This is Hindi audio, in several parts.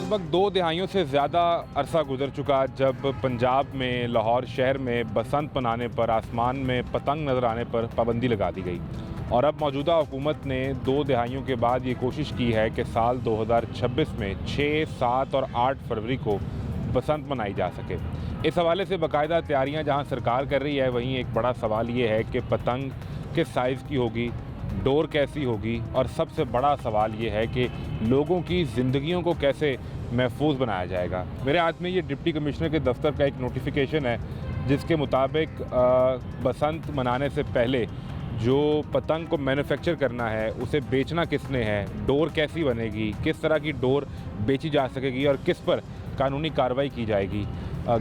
लगभग 2 दहाइयों से ज़्यादा अरसा गुजर चुका जब पंजाब में लाहौर शहर में बसंत मनाने पर आसमान में पतंग नज़र आने पर पाबंदी लगा दी गई। और अब मौजूदा हुकूमत ने 2 दहाइयों के बाद ये कोशिश की है कि साल 2026 में 6, 7 और 8 फरवरी को बसंत मनाई जा सके। इस हवाले से बाकायदा तैयारियां जहां सरकार कर रही है, वहीं एक बड़ा सवाल ये है कि पतंग किस साइज़ की होगी, डोर कैसी होगी, और सबसे बड़ा सवाल ये है कि लोगों की ज़िंदगियों को कैसे महफूज बनाया जाएगा। मेरे हाथ में ये डिप्टी कमिश्नर के दफ्तर का एक नोटिफिकेशन है जिसके मुताबिक बसंत मनाने से पहले जो पतंग को मैन्युफैक्चर करना है उसे बेचना किसने है, डोर कैसी बनेगी, किस तरह की डोर बेची जा सकेगी और किस पर कानूनी कार्रवाई की जाएगी,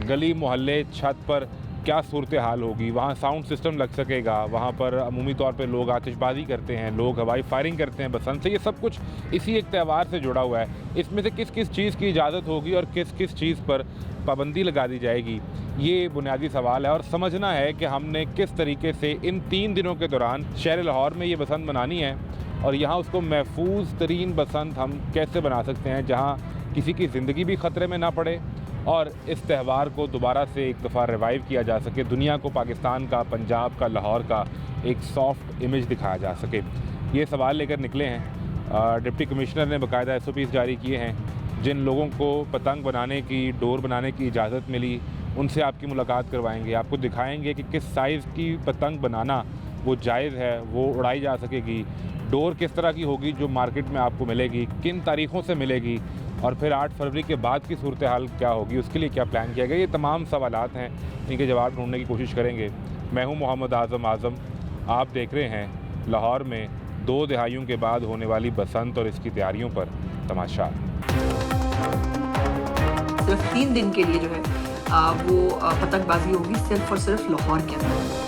गली मोहल्ले छत पर क्या सूरत हाल होगी, वहाँ साउंड सिस्टम लग सकेगा, वहाँ पर अमूमी तौर पे लोग आतिशबाजी करते हैं, लोग हवाई फायरिंग करते हैं बसंत से। ये सब कुछ इसी एक त्यौहार से जुड़ा हुआ है। इसमें से किस किस चीज़ की इजाज़त होगी और किस किस चीज़ पर पाबंदी लगा दी जाएगी, ये बुनियादी सवाल है। और समझना है कि हमने किस तरीके से इन 3 दिनों के दौरान शहर लाहौर में ये बसंत मनानी है और यहाँ उसको महफूज तरीन बसंत हम कैसे बना सकते हैं जहाँ किसी की ज़िंदगी भी ख़तरे में ना पड़े और इस त्यौहार को दोबारा से एक दफ़ा रिवाइव किया जा सके, दुनिया को पाकिस्तान का, पंजाब का, लाहौर का एक सॉफ्ट इमेज दिखाया जा सके। ये सवाल लेकर निकले हैं। डिप्टी कमिश्नर ने बाकायदा SOPs जारी किए हैं। जिन लोगों को पतंग बनाने की, डोर बनाने की इजाज़त मिली, उनसे आपकी मुलाकात करवाएंगे, आपको दिखाएंगे कि किस साइज़ की पतंग बनाना वो जायज़ है, वो उड़ाई जा सकेगी, डोर किस तरह की होगी जो मार्केट में आपको मिलेगी, किन तारीख़ों से मिलेगी, और फिर 8 फरवरी के बाद की सूरत हाल क्या होगी, उसके लिए क्या प्लान किया गया। ये तमाम सवालात हैं, इनके जवाब ढूंढने की कोशिश करेंगे। मैं हूं मोहम्मद आज़म। आप देख रहे हैं लाहौर में 2 दहाइयों के बाद होने वाली बसंत और इसकी तैयारियों पर तमाशा। सिर्फ 3 दिन के लिए जो है वो पतंगबाजी होगी सिर्फ और सिर्फ लाहौर के अंदर।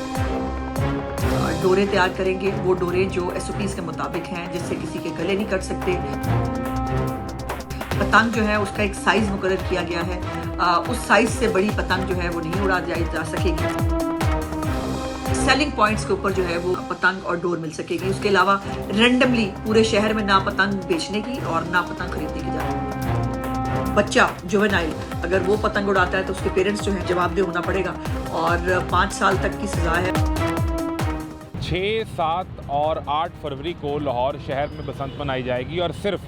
डोरे तैयार करेंगे, वो डोरे जो SOPs के मुताबिक हैं, जिससे किसी के गले नहीं कट सकते। पतंग जो है उसका एक साइज़ मुकर्रर किया गया है, उस साइज़ से बड़ी पतंग जो है वो नहीं उड़ा जा सकेगी। सेलिंग पॉइंट्स के ऊपर जो है वो पतंग और डोर मिल सकेगी। उसके अलावा रेंडमली पूरे शहर में ना पतंग बेचने की और ना पतंग खरीदने की जाए। बच्चा जुवेनाइल अगर वो पतंग उड़ाता है तो उसके पेरेंट्स जो है जवाबदेह होना पड़ेगा और 5 साल तक की सजा है। 6, 7 और 8 फरवरी को लाहौर शहर में बसंत मनाई जाएगी और सिर्फ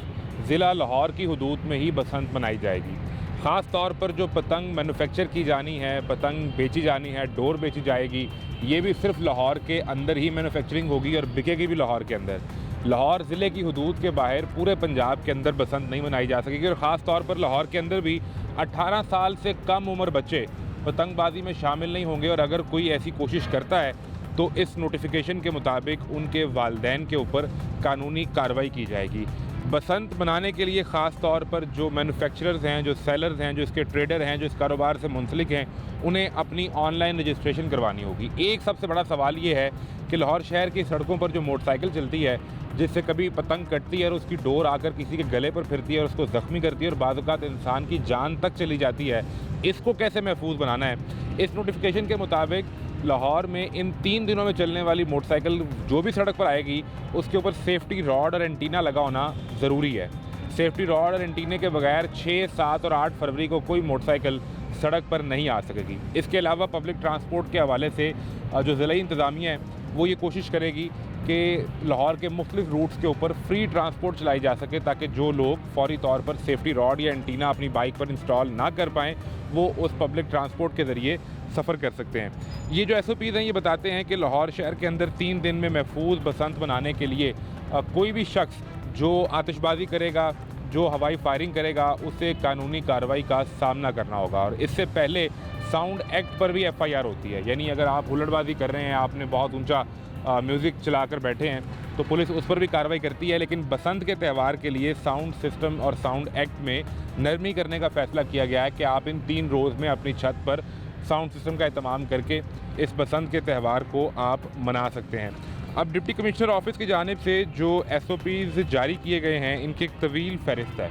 ज़िला लाहौर की हुदूद में ही बसंत मनाई जाएगी। ख़ास तौर पर जो पतंग मैन्युफैक्चर की जानी है, पतंग बेची जानी है, डोर बेची जाएगी, ये भी सिर्फ लाहौर के अंदर ही मैन्युफैक्चरिंग होगी और बिकेगी भी लाहौर के अंदर। लाहौर ज़िले की हुदूद के बाहर पूरे पंजाब के अंदर बसंत नहीं मनाई जा सकेगी और ख़ास तौर पर लाहौर के अंदर भी 18 साल से कम उम्र बच्चे पतंगबाजी में शामिल नहीं होंगे। और अगर कोई ऐसी कोशिश करता है तो इस नोटिफिकेशन के मुताबिक उनके वालिदैन के ऊपर कानूनी कार्रवाई की जाएगी। बसंत मनाने के लिए ख़ास तौर पर जो मैन्युफैक्चरर्स हैं, जो सेलर्स हैं, जो इसके ट्रेडर हैं, जो इस कारोबार से मुंसलिक हैं, उन्हें अपनी ऑनलाइन रजिस्ट्रेशन करवानी होगी। एक सबसे बड़ा सवाल ये है कि लाहौर शहर की सड़कों पर जो मोटरसाइकिल चलती है, जिससे कभी पतंग कटती है और उसकी डोर आकर किसी के गले पर फिरती है और उसको ज़ख्मी करती है और बाज़ औक़ात इंसान की जान तक चली जाती है, इसको कैसे महफूज बनाना है। इस नोटिफिकेशन के मुताबिक लाहौर में इन 3 दिनों में चलने वाली मोटरसाइकिल जो भी सड़क पर आएगी उसके ऊपर सेफ्टी रॉड और एंटीना लगा होना ज़रूरी है। सेफ्टी रॉड और एंटीने के बगैर 6, 7 और 8 फरवरी को कोई मोटरसाइकिल सड़क पर नहीं आ सकेगी। इसके अलावा पब्लिक ट्रांसपोर्ट के हवाले से जो ज़िला इंतज़ामिया है वो ये कोशिश करेगी कि लाहौर के मुख्तलिफ रूट्स के ऊपर फ्री ट्रांसपोर्ट चलाई जा सके ताकि जो लोग फौरी तौर पर सेफ्टी रॉड या एंटीना अपनी बाइक पर इंस्टॉल ना कर पाएँ वो उस पब्लिक ट्रांसपोर्ट के ज़रिए सफ़र कर सकते हैं। ये जो SOPs हैं ये बताते हैं कि लाहौर शहर के अंदर 3 दिन में महफूज बसंत मनाने के लिए कोई भी शख्स जो आतिशबाजी करेगा, जो हवाई फायरिंग करेगा, उसे कानूनी कार्रवाई का सामना करना होगा। और इससे पहले साउंड एक्ट पर भी FIR होती है, यानी अगर आप हुल्लड़बाजी कर रहे हैं, आपने बहुत ऊंचा म्यूज़िक चलाकर बैठे हैं तो पुलिस उस पर भी कार्रवाई करती है। लेकिन बसंत के त्यौहार के लिए साउंड सिस्टम और साउंड एक्ट में नरमी करने का फ़ैसला किया गया है कि आप इन 3 रोज़ में अपनी छत पर साउंड सिस्टम का इत्माम करके इस बसंत के त्यौहार को आप मना सकते हैं। अब डिप्टी कमिश्नर ऑफिस की जानिब से जो SOPs जारी किए गए हैं इनकी एक तवील फहरिस्त है।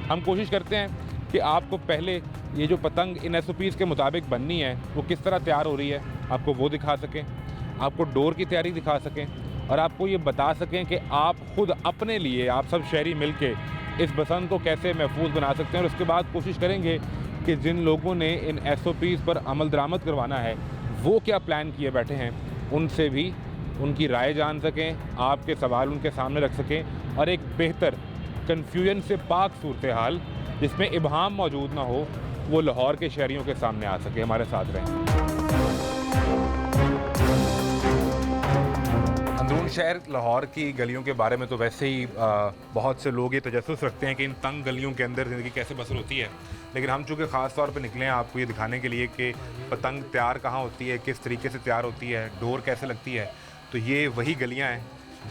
हम कोशिश करते हैं कि आपको पहले ये जो पतंग इन SOPs के मुताबिक बननी है वो किस तरह तैयार हो रही है आपको वो दिखा सकें, आपको डोर की तैयारी दिखा सकें और आपको ये बता सकें कि आप खुद अपने लिए, आप सब शहरी मिल के इस बसंत को कैसे महफूज बना सकते हैं, और उसके बाद कोशिश करेंगे कि जिन लोगों ने इन SOPs पर अमल दरामद करवाना है वो क्या प्लान किए बैठे हैं, उनसे भी उनकी राय जान सकें, आपके सवाल उनके सामने रख सकें और एक बेहतर कन्फ्यूजन से पाक सूरत हाल जिसमें इबहम मौजूद ना हो वो लाहौर के शहरियों के सामने आ सके। हमारे साथ रहें। अंदरून शहर लाहौर की गलियों के बारे में तो वैसे ही बहुत से लोग ये तजस्सुस रखते हैं कि इन तंग गलियों के अंदर ज़िंदगी कैसे बसर होती है, लेकिन हम चूँकि ख़ास तौर पे निकले हैं आपको ये दिखाने के लिए कि पतंग तैयार कहाँ होती है, किस तरीके से तैयार होती है, डोर कैसे लगती है, तो ये वही गलियाँ हैं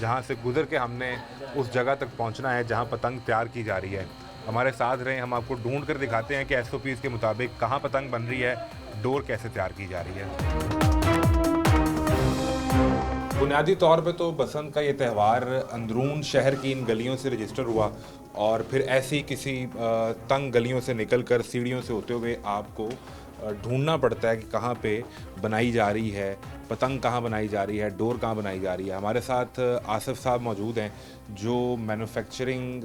जहाँ से गुज़र के हमने उस जगह तक पहुँचना है जहाँ पतंग तैयार की जा रही है। हमारे साथ रहें, हम आपको ढूंढ कर दिखाते हैं कि SOPs के मुताबिक कहाँ पतंग बन रही है, डोर कैसे तैयार की जा रही है। बुनियादी तौर पे तो बसंत का ये त्यौहार अंदरून शहर की इन गलियों से रजिस्टर हुआ और फिर ऐसी किसी तंग गलियों से निकलकर सीढ़ियों से होते हुए आपको ढूंढना पड़ता है कि कहाँ पे बनाई जा रही है पतंग, कहाँ बनाई जा रही है, डोर कहाँ बनाई जा रही है। हमारे साथ आसिफ साहब मौजूद हैं जो मैन्युफैक्चरिंग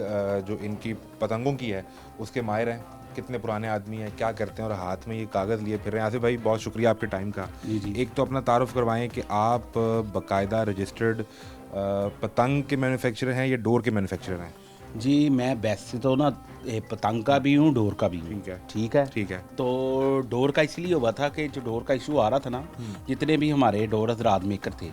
जो इनकी पतंगों की है उसके माहिर हैं। कितने पुराने आदमी हैं, क्या करते हैं और हाथ में ये कागज़ लिए फिर रहे हैं। आसिफ भाई बहुत शुक्रिया आपके टाइम का। जी। एक तो अपना तारुफ करवाएं कि आप बाकायदा रजिस्टर्ड पतंग के मैन्युफैक्चरर हैं या डोर के मैन्युफैक्चरर हैं? जी मैं वैसे तो ना पतंग का भी हूँ, डोर का भी हूँ। ठीक है। तो डोर का इसलिए हुआ था कि जो डोर का इशू आ रहा था ना, जितने भी हमारे डोर हजरात मेकर थे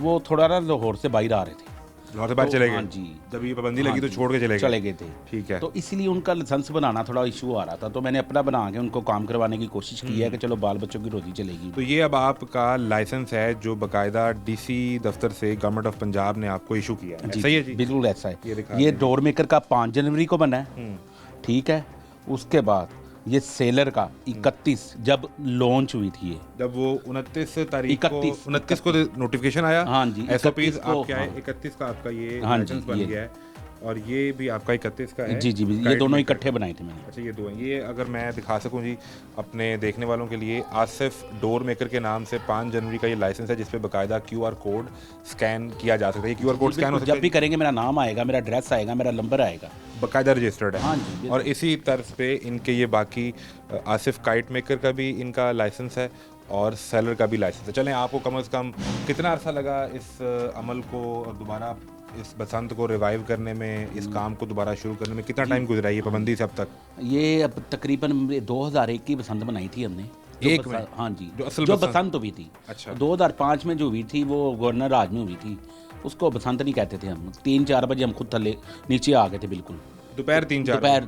वो थोड़ा ना लाहौर से बाहर आ रहे थे। लाहौर से बाहर चले गए? हाँ जी, जब ये पाबंदी लगी तो छोड़ के चले गए थे। ठीक है। तो इसलिए उनका लाइसेंस बनाना थोड़ा इशू आ रहा था, तो मैंने अपना बना के उनको काम करवाने की कोशिश की है कि चलो बाल बच्चों की रोजी चलेगी। तो ये अब आपका लाइसेंस है जो बाकायदा DC दफ्तर से गवर्नमेंट ऑफ पंजाब ने आपको इशू किया है? सही है जी, बिल्कुल ऐसा है। ये ये डोर मेकर का 5 जनवरी को बना है, ठीक है। उसके बाद ये सेलर का 31 जब लॉन्च हुई थी, ये जब वो 29 तारीख को 29 को नोटिफिकेशन आया। हाँ जी, SOPs आपके आए। हाँ। 31 का आपका ये हाँ लाइसेंस बन गया है और ये भी आपका 31 का है। जी ये दोनों इकट्ठे बनाए थे मैंने। अच्छा, ये दो हैं। ये अगर मैं दिखा सकूं जी अपने देखने वालों के लिए, आसिफ डोर मेकर के नाम से 5 जनवरी का ये लाइसेंस है जिस पे बाकायदा QR कोड स्कैन किया जा सकता है। ये QR कोड स्कैन हो सकता है, जब भी करेंगे मेरा नाम आएगा, मेरा एड्रेस आएगा, मेरा नंबर आएगा, बाकायदा रजिस्टर्ड है। हाँ जी, और इसी तर्ज पे इनके ये बाकी आसिफ काइट मेकर का भी इनका लाइसेंस है और सेलर का भी लाइसेंस है। चलें, आपको कम से कम कितना अरसा लगा इस अमल को और दोबारा इस बसंत को रिवाइव करने में, इस काम को दोबारा शुरू करने में कितना टाइम गुजरा ये पाबंदी से अब तक? ये अब तकरीबन 2001 की बसंत बनाई थी हमने। एक में? हाँ जी, जो बसंत हुई थी। अच्छा। 2005 में जो हुई थी वो गवर्नर राज में हुई थी, उसको बसंत नहीं कहते थे हम। 3-4 बजे हम खुद थले नीचे आ गए थे, बिल्कुल दोपहर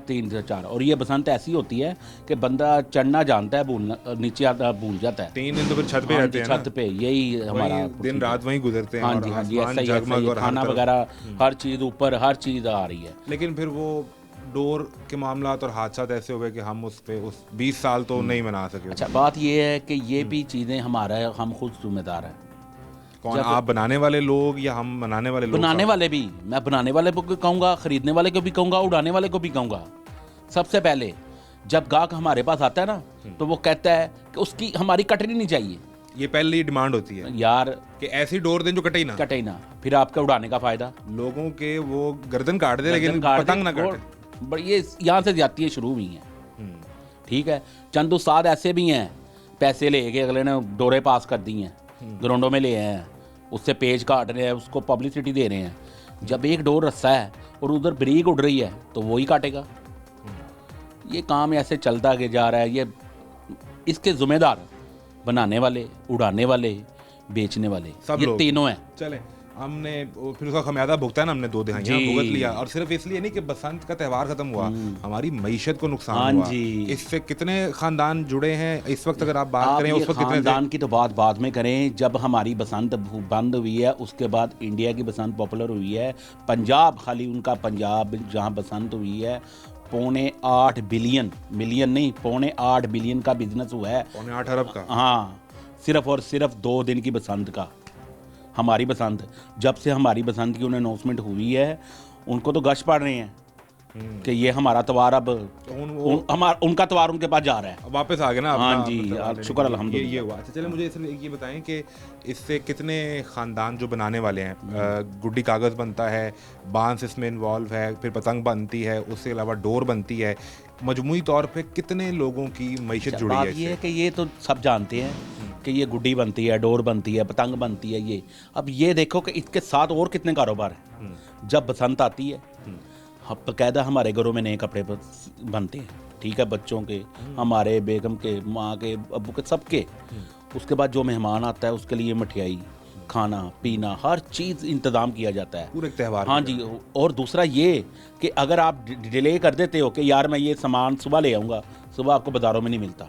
3-4। और ये बसंत ऐसी होती है कि बंदा चढ़ना जानता है, भूलना नीचे आता भूल जाता है। 3 दिन तो फिर छत पे रहते हैं ना? छत पे यही हमारा दिन रात वहीं गुजरते हैं। हाँ जी, ऐसा ही है। खाना वगैरह हर चीज़ ऊपर, हर चीज़ आ रही है। लेकिन फिर वो डोर के मामला और हादसा ऐसे हो गए कि हम उस 20 साल तो नहीं मना सके। अच्छा, बात ये है कि ये भी चीज़ें हमारा, हम खुद जिम्मेदार हैं। कौन, आप बनाने वाले लोग या हम बनाने वाले लोग? बनाने वाले भी, मैं बनाने वाले को भी कहूँगा, ख़रीदने वाले को भी कहूँगा, उड़ाने वाले को भी कहूँगा। सबसे पहले जब गाहक हमारे पास आता है ना, तो वो कहता है कि उसकी हमारी कटनी नहीं चाहिए। ये पहली डिमांड होती है यार कि ऐसी डोर दें जो कटे ही ना। फिर आपका उड़ाने का फ़ायदा, लोगों के वो गर्दन काट दे लेकिन पतंग ना काटे। बट ये यहाँ से जाती शुरू हुई हैं, ठीक है। चंद उस्ताद ऐसे भी हैं, पैसे ले के अगले ने डोरे पास कर दी हैं, ग्राउंडों में ले आए हैं, उससे पेज काट रहे हैं, उसको पब्लिसिटी दे रहे हैं। जब एक डोर रस्सा है और उधर ब्रीक उड़ रही है तो वो ही काटेगा। ये काम ऐसे चलता के जा रहा है। ये इसके जिम्मेदार बनाने वाले, उड़ाने वाले, बेचने वाले, सब ये तीनों हैं। चले, हमने फिर उसका खमियाजा भुगता है ना, हमने 2 दिहाइयाँ भुगत लिया। और सिर्फ इसलिए नहीं कि बसंत का त्यौहार खत्म हुआ, हमारी मईशत को नुकसान हुआ। इससे कितने खानदान जुड़े हैं इस वक्त? अगर आप बात करें उस वक्त खानदान की तो बात बाद में करें। जब हमारी बसंत बंद हुई है उसके बाद इंडिया की बसंत पॉपुलर हुई है। पंजाब, खाली उनका पंजाब जहाँ बसंत हुई है, 8.5 बिलियन, मिलियन नहीं, 8.5 बिलियन का बिजनेस हुआ है। 8.5 अरब का? हाँ, सिर्फ और सिर्फ 2 दिन की बसंत का। हमारी बसंत, जब से हमारी बसंत की उन्हें अनाउंसमेंट हुई है, उनको तो गश पड़ रहे हैं कि ये हमारा त्योहार अब उनका त्योहार उनके पास जा रहा है। वापस आ गए ना हाँ जी, शुक्र अल्हम्दुलिल्लाह। ये हुआ। अच्छा चलिए, मुझे सिर्फ ये बताएं कि इससे कितने ख़ानदान जो बनाने वाले हैं, गुड्डी कागज़ बनता है, बांस इसमें इन्वॉल्व है, फिर पतंग बनती है, उसके अलावा डोर बनती है, मजमूई तौर पे कितने लोगों की मईशत जुड़ी है बात ये है कि ये तो सब जानते हैं कि ये गुड्डी बनती है, डोर बनती है, पतंग बनती है। ये अब ये देखो कि इसके साथ और कितने कारोबार हैं। जब बसंत आती है, बाकायदा हमारे घरों में नए कपड़े बनते हैं, ठीक है, बच्चों के, हमारे बेगम के, माँ के, अब्बू के, सबके। उसके बाद जो मेहमान आता है उसके लिए मठियाई, खाना पीना, हर चीज़ इंतज़ाम किया जाता है पूरे त्यौहार। हाँ जी। और दूसरा ये कि अगर आप डिले कर देते हो कि यार मैं ये सामान सुबह ले आऊँगा, सुबह आपको बाज़ारों में नहीं मिलता,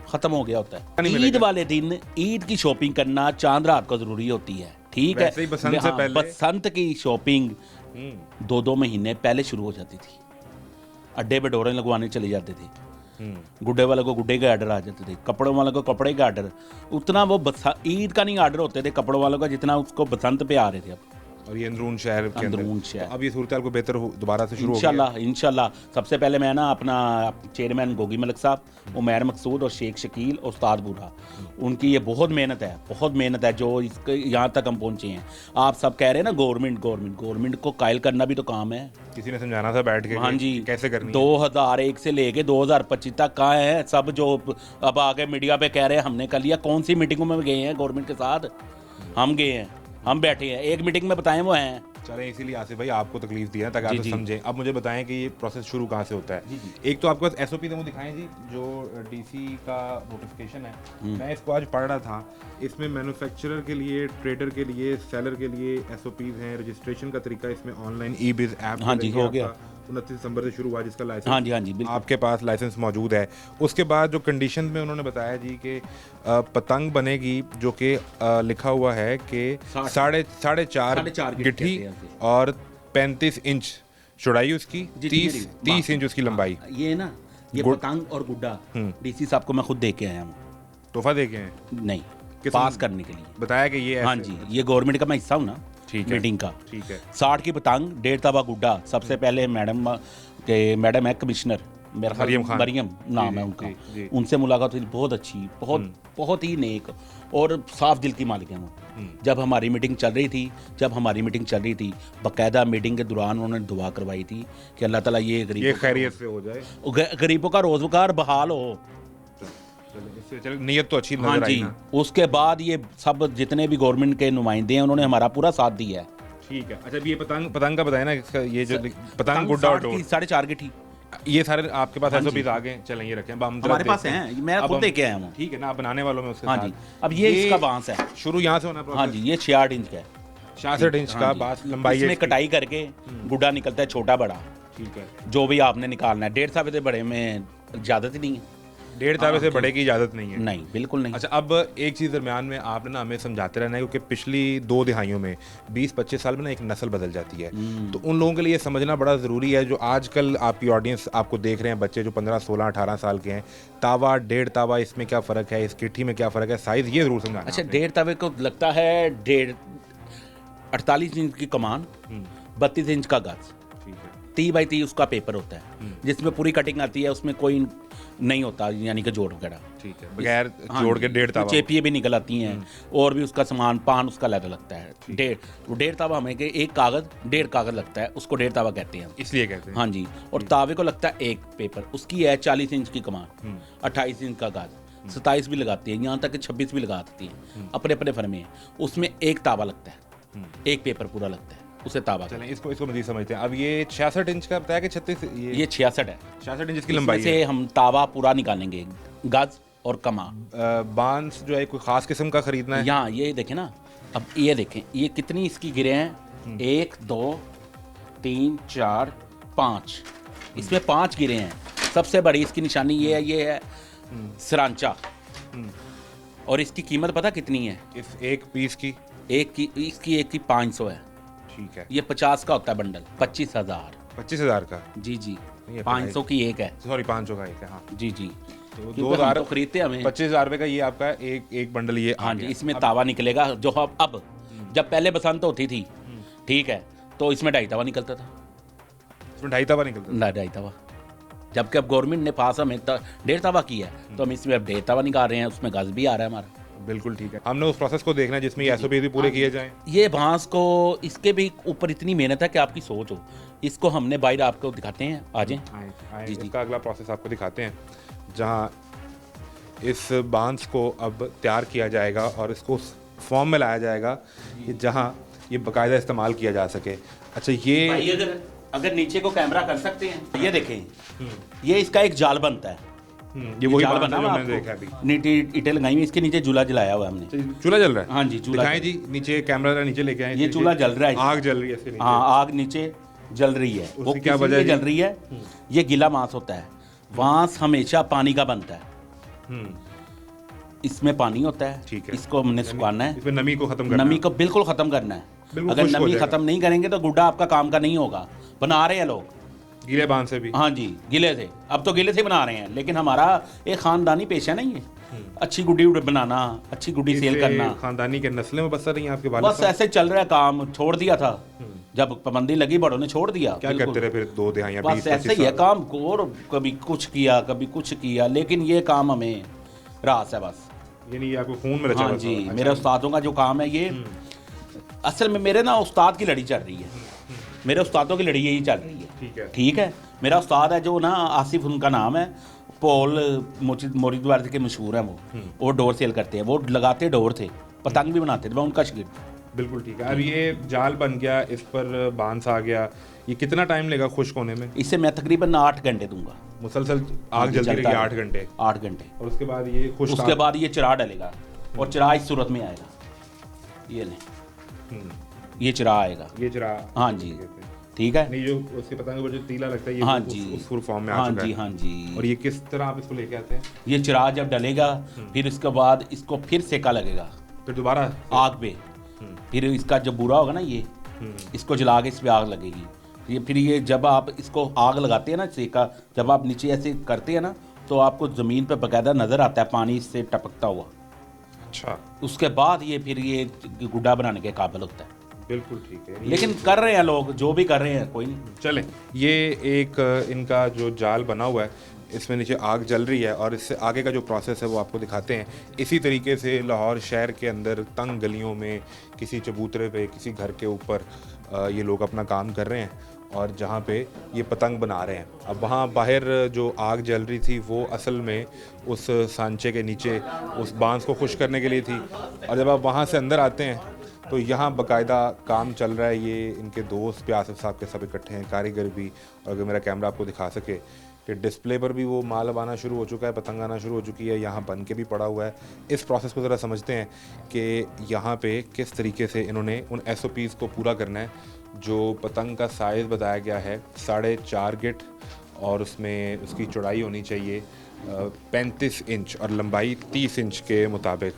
ख़त्म हो गया होता है। ईद वाले दिन ईद की शॉपिंग करना चांद रात को ज़रूरी होती है, ठीक है। बसंत से पहले बसंत की शॉपिंग 2-2 महीने पहले शुरू हो जाती थी। अड्डे पे डोरे लगवाने चले जाते थे, गुड्डे वाले को गुड्डे के ऑर्डर आ जाते थे, कपड़ों वाले को कपड़े के ऑर्डर। उतना वो ईद का नहीं ऑर्डर होते थे कपड़ों वालों का जितना उसको बसंत पे आ रहे थे। अब और ये अंदरून शहर के अंदरून अंदर शहर। तो अब ये सूरत को बेहतर दोबारा से शुरू हो इंशाल्लाह इंशाल्लाह। सबसे पहले मैं ना अपना चेयरमैन गोगी मलिक साहब, उमैर मकसूद और शेख शकील और उस्ताद बूढ़ा, उनकी ये बहुत मेहनत है जो इसके यहाँ तक हम पहुँचे हैं। आप सब कह रहे हैं ना गवर्नमेंट को कायल करना भी तो काम है। किसी ने समझाना था बैठ के, हाँ जी, कैसे करनी 2001 से लेके 2025 तक कहाँ है सब जो अब आगे मीडिया पे कह रहे हैं हमने कर लिया। कौन सी मीटिंगों में गए हैं गवर्नमेंट के साथ? हम गए हैं, हम बैठे हैं, एक मीटिंग में बताएं वो हैं। चलें, इसीलिए आसिफ भाई आपको तकलीफ दी है ताकि आप समझें। अब मुझे बताएं कि ये प्रोसेस शुरू कहाँ से होता है। एक तो आपके पास एसओपी डेमो दिखाएं जी, जो डीसी का नोटिफिकेशन है। मैं इसको आज पढ़ रहा था, इसमें मैन्युफैक्चरर के लिए, ट्रेडर के लिए, सेलर के लिए एसओपीज हैं। रजिस्ट्रेशन का तरीका इसमें ऑनलाइन ई-बिज़ ऐप, हाँ जी, हो गया, 29 दिसंबर से शुरू हुआ, जिसका लाइसेंस हाँ जी बिल्कुल आपके पास लाइसेंस मौजूद है। उसके बाद जो कंडीशन में उन्होंने बताया जी कि पतंग बनेगी जो कि लिखा हुआ है कि 4.5 गिट्ठी और 35 इंच चौड़ाई उसकी, 30 इंच उसकी लंबाई। ये ना ये पतंग और गुड्डा डीसी साहब को मैं खुद दे के आया हूँ। तोहफा दे के हैं? नहीं, पास करने के लिए बताया कि ये हाँ जी, ये गवर्नमेंट का मैं हिस्सा हूँ ना मीटिंग का। ठीक है। 60 की पतंग, 1.5 तवा गुड्डा। सबसे पहले मैडम है कमिश्नर मरियम नाम है उनका, उनसे मुलाकात हुई, बहुत अच्छी, बहुत ही नेक और साफ दिल की मालिक है वो। जब हमारी मीटिंग चल रही थी बाकायदा मीटिंग के दौरान उन्होंने दुआ करवाई थी कि अल्लाह ताला ये खैरियत से हो जाए, गरीबों का रोजगार बहाल हो। नियत तो अच्छी नजर आई ना। उसके बाद ये सब जितने भी गवर्नमेंट के नुमाइंदे हैं उन्होंने हमारा पूरा साथ दिया है। ठीक है। अच्छा, ये पतंग का बताया ना, ये जो पतंग गुड्डा और डोर 4.5 गिट्ठी, ये सारे आपके पास एसओपीज आ गए। चलें ये रखें, हमारे पास हैं, मैं खुद देके आया हूँ। ठीक है ना, बनाने वालों में उसके हाँ जी। अब ये इसका बांस है, शुरू यहाँ से होना है। हाँ जी, ये 66 इंच का है, 66 इंच का बांस लंबाई है। इसमें कटाई करके गुड्डा निकलता है छोटा बड़ा। ठीक है, जो भी आपने निकालना है। 1.5 तावे से बड़े में इजाजत ही नहीं है, 1.5 तावे से बड़े की इजाजत नहीं है। नहीं, बिल्कुल नहीं। अच्छा, अब एक चीज़ दरमियान में आपने ना हमें समझाते रहना है, क्योंकि पिछली 2 दिहाइयों में 20-25 साल में ना एक नस्ल बदल जाती है। तो उन लोगों के लिए समझना बड़ा ज़रूरी है, जो आजकल आपकी ऑडियंस आपको देख रहे हैं, बच्चे जो 15, 16, 18 साल के हैं। तावा, 1.5 तावा, इसमें क्या फ़र्क है, इस गिट्ठी में क्या फ़र्क है, साइज़ ये ज़रूर समझाना। अच्छा, 1.5 तावे को लगता है 48 इंच की कमान, 32 इंच का गाज, 30x30 उसका पेपर होता है, जिसमें पूरी कटिंग आती है, उसमें कोई नहीं होता यानी कि जोड़ वगैरह। ठीक है, बगैर जोड़ के 1.5 तावा, चेपिए भी निकल आती हैं और भी उसका सामान पान उसका लगा लगता है। 1.5 तावा हमें के एक कागज 1.5 कागज लगता है, उसको 1.5 तावा कहते हैं, इसलिए कहते हैं। हाँ जी। और तावे को लगता है एक पेपर, उसकी है 40 इंच की कमान, 28 इंच का गाज, 27 भी लगाती है, यहाँ तक कि 26 भी लगा देती है, अपने अपने फर्मे हैं। उसमें एक तावा लगता है, एक पेपर पूरा लगता है, उसे तावा। चलें, इसको मज़ीद समझते हैं। अब ये 66 इंच का बताया कि 36? ये 66 है, 66 इंच की लंबाई से हम तावा पूरा निकालेंगे, गज और कमा। बांस जो है कोई ख़ास किस्म का ख़रीदना है? यहाँ ये देखें ना, अब ये देखें ये कितनी इसकी गिरे हैं, 1 2 3 4 5, इसमें 5 गिरे हैं। सबसे बड़ी इसकी निशानी ये है सरांचा, और इसकी कीमत पता कितनी है? इस एक पीस की इसकी 500 है। ठीक है। ये 50 का होता है बंडल, 25,000। 25,000 का? जी 500 की एक है, सॉरी 500 का एक है। हाँ जी। तो 2,000 तो खरीदते हमें 25,000 रुपये का ये आपका एक बंडल ये। हाँ जी, इसमें तावा निकलेगा जो अब जब पहले बसंत होती थी, ठीक है, तो इसमें 2.5 तावा निकलता था। इसमें 2.5 तवा निकलता है। ना 2.5 तवा, जबकि अब गवर्नमेंट ने पास हमें 1.5 तवा किया है, तो हम इसमें अब 1.5 तवा निकाल रहे हैं, उसमें गज भी आ रहा है हमारा। बिल्कुल ठीक है, हमने उस प्रोसेस को देखना है जिसमें ये SOP भी पूरे किए जाएं। ये बांस को, इसके भी ऊपर इतनी मेहनत है कि आपकी सोच हो। इसको हमने बाहर आपको दिखाते हैं, आ जाएं। जी, जी। इसका अगला प्रोसेस आपको दिखाते हैं, जहाँ इस बांस को अब तैयार किया जाएगा और इसको उस फॉर्म में लाया जाएगा कि जहाँ ये बाकायदा इस्तेमाल किया जा सके। अच्छा, ये भाई अगर नीचे को कैमरा कर सकते हैं, ये देखें, ये इसका एक जाल बनता है। ये वही जाल बांस है बना जो हुआ मैंने देखा आपको। अभी। नीचे ईंटें लगाई हुई, इसके नीचे चूल्हा जलाया हुआ है हमने। चूल्हा जल रहा है? हाँ जी, चूल्हा दिखाएं जी, नीचे कैमरा जरा नीचे लेके आए। ये चूल्हा जल रहा है, आग जल रही है इसके नीचे। हाँ, आग नीचे जल रही है। वो उसकी क्या किस वजह लिए है जल रही है? ये गीला बांस होता है, बांस हमेशा पानी का बनता है, हम्म, इसमें पानी होता है। ठीक है। इसको हमने सुखाना है, इसमें नमी को खत्म करना नमी है। को बिल्कुल खत्म करना है। बिल्कुल अगर खुश्क हो नमी जाएगा। खत्म नहीं करेंगे तो गुड्डा आपका काम का नहीं होगा। बना रहे हैं लोग गीले बांस से भी। हाँ जी, गिले से, अब तो गिले से बना रहे हैं, लेकिन हमारा एक खानदानी पेशा नहीं है, अच्छी गुड्डी बनाना, अच्छी गुड्डी सेल इससे करना। खानदानी के नस्लें में बसर रही हैं आपके वालिद बस साहब? ऐसे चल रहा है काम, छोड़ दिया था जब पाबंदी लगी, बड़ों ने छोड़ दिया। क्या बिल्कुल। करते रहे फिर 2 दिहाइयां, बस 20-25 ऐसे ही है साल? काम को, और कभी कुछ किया कभी कुछ किया, लेकिन ये काम हमें रास है बस। यानी ये आपको खून में रचा हाँ हुआ जी, था। मेरे उस्तादों का जो काम है ये, असल में मेरे ना उस्ताद की लड़ी चल रही है, मेरे उस्तादों की लड़ी यही चल रही है। ठीक है। ठीक है, मेरा उस्ताद है जो ना आसिफ, उनका नाम है, पोल मोरीद्वार के मशहूर हैं वो डोर सेल करते हैं, वो लगाते डोर थे, पतंग भी बनाते थे, मैं उनका शागिर्द। बिल्कुल ठीक है। अब ये जाल बन गया, इस पर बांस आ गया, ये कितना टाइम लेगा खुश्क होने में? इससे मैं तकरीबन 8 घंटे दूंगा। मुसलसल आग जलती रहेगी 8 घंटे? 8 घंटे। और उसके बाद ये खुश्क उसके बाद ये चिरा डलेगा, और चिरा इस सूरत में आएगा, ये ले, ये चिरा आएगा। ये चिरा। हाँ जी, ठीक है। नहीं, जो उसके पतंग पर जो तीला लगता है ये हाँ उस- जी, उस फुल फॉर्म में आ हाँ चुका जी, है। हाँ जी। और ये किस तरह आप इसको लेके आते हैं? ये चिराग जब डलेगा, फिर इसके बाद इसको फिर सेका लगेगा फिर दोबारा? आग पे, फिर इसका जब बुरा होगा ना ये, इसको जला के इस पे आग लगेगी। फिर ये जब आप इसको आग लगाते हैं ना, सेका जब आप नीचे ऐसे करते हैं ना, तो आपको ज़मीन पे बाकायदा नज़र आता है पानी इससे टपकता हुआ। अच्छा, उसके बाद ये फिर ये गुड्डा बनाने के काबिल होता है। बिल्कुल ठीक है। लेकिन कर रहे हैं लोग, जो भी कर रहे हैं, कोई नहीं। चलें, ये एक इनका जो जाल बना हुआ है, इसमें नीचे आग जल रही है, और इससे आगे का जो प्रोसेस है वो आपको दिखाते हैं। इसी तरीके से लाहौर शहर के अंदर तंग गलियों में, किसी चबूतरे पे, किसी घर के ऊपर ये लोग अपना काम कर रहे हैं, और जहाँ पे ये पतंग बना रहे हैं। अब वहाँ बाहर जो आग जल रही थी वो असल में उस सांचे के नीचे उस बांस को खुश करने के लिए थी, और जब आप वहाँ से अंदर आते हैं तो यहाँ बाकायदा काम चल रहा है। ये इनके दोस्त भी, आसिफ साहब के सब इकट्ठे हैं, कारीगर भी, और अगर मेरा कैमरा आपको दिखा सके कि डिस्प्ले पर भी वो माल अब आना शुरू हो चुका है, पतंग आना शुरू हो चुकी है, यहाँ बन के भी पड़ा हुआ है। इस प्रोसेस को ज़रा समझते हैं कि यहाँ पे किस तरीके से इन्होंने उन SOPs को पूरा करना है। जो पतंग का साइज़ बताया गया है 4.5 गिट, और उसमें उसकी चौड़ाई होनी चाहिए 35 इंच और लंबाई 30 इंच के मुताबिक।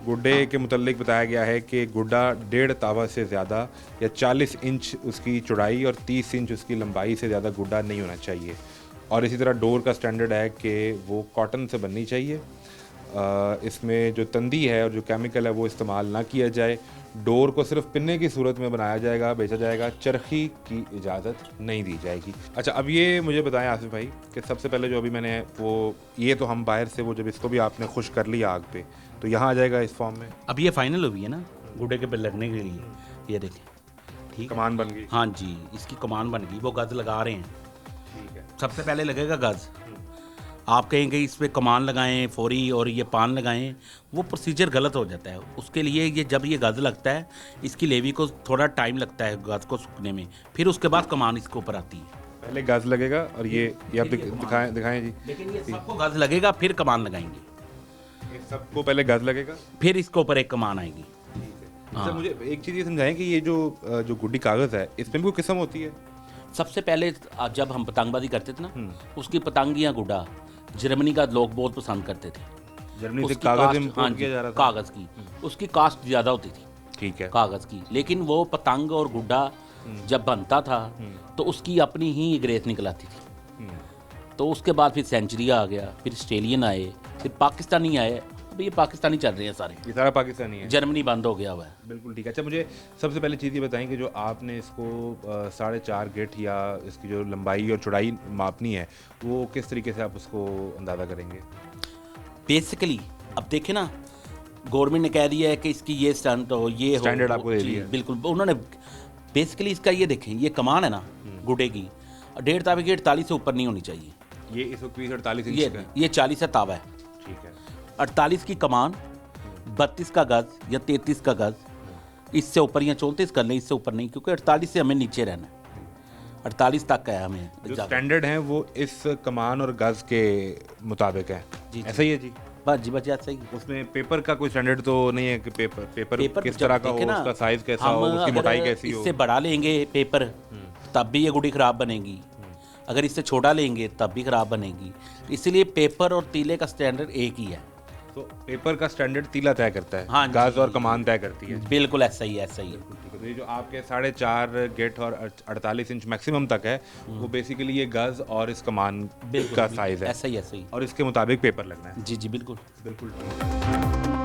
गुड्डे के मुतल्लिक बताया गया है कि गुड्डा 1.5 तावा से ज़्यादा या 40 इंच उसकी चौड़ाई और 30 इंच उसकी लंबाई से ज़्यादा गुड्डा नहीं होना चाहिए। और इसी तरह डोर का स्टैंडर्ड है कि वो कॉटन से बननी चाहिए। इसमें जो तंदी है और जो केमिकल है वो इस्तेमाल ना किया जाए। डोर को सिर्फ पिन्ने की सूरत में बनाया जाएगा, बेचा जाएगा, चरखी की इजाज़त नहीं दी जाएगी। अच्छा, अब ये मुझे बताएं आसिफ भाई कि सबसे पहले जो अभी मैंने वो, ये तो हम बाहर से वो जब इसको भी आपने खुश कर लिया आग पे, तो यहाँ आ जाएगा इस फॉर्म में। अब ये फाइनल हुई है ना गुड्डे के पे लगने के लिए, ये देखें, ठीक है, कमान बन गई। हाँ जी, इसकी कमान बन गई, वो गज लगा रहे हैं। ठीक है। सबसे पहले लगेगा गज, आप कहेंगे इस पे कमान लगाएं फौरी और ये पान लगाएं, वो प्रोसीजर गलत हो जाता है। उसके लिए ये जब ये गज लगता है, इसकी लेवी को थोड़ा टाइम लगता है गज को सूखने में, फिर उसके बाद कमान इसके ऊपर आती है। पहले गज लगेगा, और ये आप दिखाएं जी। लेकिन ये सबको गज लगेगा, फिर कमान लगाएंगे, ये सबको पहले गज लगेगा, फिर इसके ऊपर एक कमान आएगी। अच्छा, मुझे एक चीज़ ये समझाएं कि ये जो गुड्डी कागज़ है, इसमें भी कोई किस्म होती है? सबसे पहले जब हम पतंगबाजी करते थे ना, उसकी पतंगियाँ गुड्डा जर्मनी का लोग बहुत पसंद करते थे। जर्मनी से उसकी कागज़ कास्ट, इम्पोर्ट हाँ किया जी, जा रहा था। कागज़ की, उसकी कास्ट ज़्यादा होती थी, ठीक है, कागज़ की। लेकिन वो पतंग और गुड्डा जब बनता था तो उसकी अपनी ही ग्रेस निकल आती थी। तो उसके बाद फिर सेंचुरी आ गया, फिर ऑस्ट्रेलियन आए, फिर पाकिस्तानी आए, अब ये पाकिस्तानी चल रहे हैं सारे, ये सारा पाकिस्तानी है, जर्मनी बंद हो गया हुआ है। बिल्कुल ठीक है। अच्छा, मुझे सबसे पहले चीज़ ये बताएं कि जो आपने इसको 4.5 गिट या इसकी जो लंबाई और चौड़ाई मापनी है वो किस तरीके से आप उसको अंदाज़ा करेंगे? बेसिकली अब देखें ना, गवर्नमेंट ने कह दिया है कि इसकी ये स्टैंडर्ड आपको दे दिया है। बिल्कुल, उन्होंने बेसिकली इसका ये देखें, ये कमान है ना गुड्डे की, 1.5 तावे की 48 से ऊपर नहीं होनी चाहिए। ये इस वक्त 48 इंच का है। ये 40 है तावा है, ठीक है। 48 की कमान, 32 का गज या 33 का गज, इससे ऊपर या 34 कर लें, इससे ऊपर नहीं, क्योंकि 48 से हमें नीचे रहना है, 48 तक का है हमें जो जाना। स्टैंडर्ड है वो इस कमान और गज के मुताबिक है। जी, ऐसा ही है जी। बस जी, बस ऐसा ही। उसमें पेपर का कोई स्टैंडर्ड तो नहीं है कि पेपर किस जब तरह का हो, देखें ना, उसका साइज कैसा हम हो, उसकी अगर मोटाई कैसी हो। इससे बड़ा लेंगे पेपर तब भी ये गुड़ी ख़राब बनेगी, अगर इससे छोटा लेंगे तब भी ख़राब बनेगी। इसलिए पेपर और तीले का स्टैंडर्ड एक ही है। तो पेपर का स्टैंडर्ड तीला तय करता है, हाँ गज जी। और कमान तय करती है। बिल्कुल ऐसा ही है, ऐसा ही है। ठीक है। तो ये जो आपके 4.5 गिट और 48 इंच मैक्सिमम तक है वो बेसिकली ये गज और इस कमान बिल्कुल का साइज है, ऐसा ही, ऐसा ही। और इसके मुताबिक पेपर लगना है। जी जी, बिल्कुल। बिल्कुल ठीक है।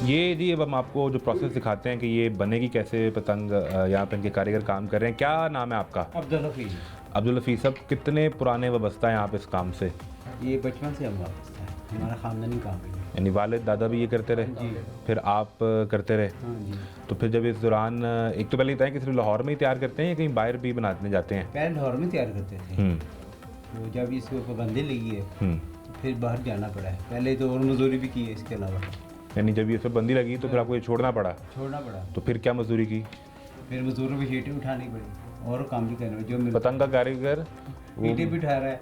ये जी अब हम आपको जो प्रोसेस दिखाते हैं कि ये बनेगी कैसे पतंग, यहाँ पे इनके कारीगर काम कर रहे हैं। क्या नाम है आपका? अब्दुल हफीज। अब्दुल हफीज साहब, कितने पुराने वाबस्ता हैं आप इस काम से? ये बचपन से हम वापस है, हमारा ख़ानदानी काम है। यानी वालिद दादा भी ये करते रहे, फिर आप करते रहे? हाँ जी। तो फिर जब इस दौरान एक तो पहले बताएं कि सिर्फ लाहौर में ही तैयार करते हैं या कहीं बाहर भी बनाने जाते हैं? पहले लाहौर में तैयार करते थे, तो जब इसको पाबंदी लगी है तो फिर बाहर जाना पड़ा है। पहले तो और मजदूरी भी की है इसके अलावा। यानी जब ये सब बंदी लगी तो फिर आपको ये छोड़ना पड़ा? छोड़ना पड़ा। तो फिर क्या मजदूरी की? फिर मजदूरों की शीटें उठानी पड़ी और काम भी करना पड़ा। जो मेरे पतंग का कारीगर ईंटें भी उठा रहा है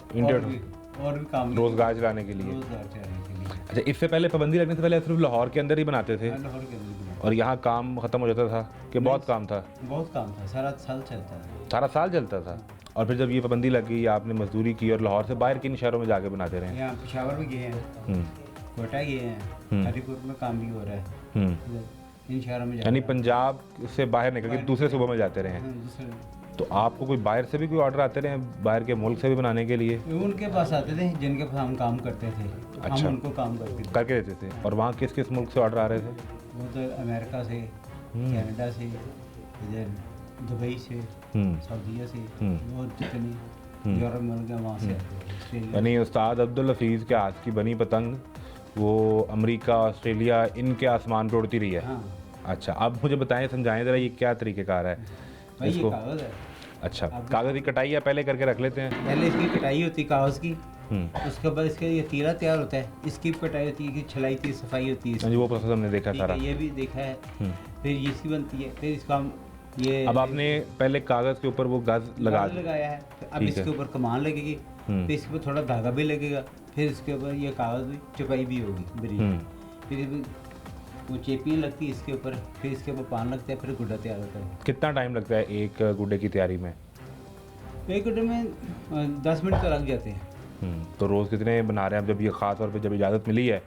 और भी काम रोजगार चलाने के लिए। रोजगार चलाने के लिए। अच्छा, इससे पहले पाबंदी लगने से पहले सिर्फ लाहौर के अंदर ही बनाते थे लाहौर के अंदर भी और यहाँ काम खत्म हो जाता था कि बहुत काम था? बहुत काम था, सारा साल चलता था। सारा साल चलता था। और फिर जब ये पाबंदी लग गई, आपने मजदूरी की और लाहौर से बाहर किन शहरों में जाके बनाते रहे? यहाँ पेशावर में गए हैं, कोटा गए हैं, हरीपुर में काम भी हो रहा है, इन शहरों में यानी पंजाब से बाहर निकल के दूसरे सूबों में जाते रहे हैं। दूसरे तो आपको कोई बाहर से भी कोई ऑर्डर आते रहे, बाहर के मुल्क से भी बनाने के लिए? उनके पास आते थे जिनके पास हम काम करते थे। अच्छा। हम उनको काम करके देते थे। और वहाँ किस किस मुल्क से ऑर्डर आ रहे थे? वो तो अमेरिका से, कनाडा से, इधर दुबई से, सऊदीया से, और जितने यूरोप मुल्क हैं वहाँ से आते थे, ऑस्ट्रेलिया। यानी उस्ताद अब्दुल हफीज़ के हाथ की बनी पतंग वो अमेरिका, ऑस्ट्रेलिया, इनके आसमान पे उड़ती रही है? हाँ अच्छा, अब मुझे बताएं, समझाएं ज़रा ये क्या तरीक़ेकार है भाई, ये इसको? कागज़ है। अच्छा, कागज़ की कटाई या पहले करके रख लेते हैं? पहले इसकी कटाई होती है कागज़ की, उसके बाद इसका ये तीरा तैयार होता है, इसकी भी कटाई होती है, कि छलाई होती है, सफाई होती है हाँ जी, वो प्रोसेस हमने देखा ठीक सारा। है, ये भी देखा है। फिर ये इसकी बनती है, फिर इसका हम ये अब आपने पहले कागज़ के ऊपर वो गज लगाया है, अब ठीक है। इसके ऊपर कमान लगेगी, फिर इसके ऊपर थोड़ा धागा भी लगेगा, फिर इसके ऊपर ये कागज़ भी चपाई भी होगी बरीक, फिर वो चेपियाँ लगती है इसके ऊपर, फिर इसके ऊपर पान लगता है, फिर गुड्डा तैयार होता है। कितना टाइम लगता है एक गुड्डे की तैयारी में? एक गुड्डे में 10 मिनट तो लग जाते हैं। तो रोज़ कितने बना रहे हैं? अब जब ये ख़ास तौर पे जब इजाज़त मिली है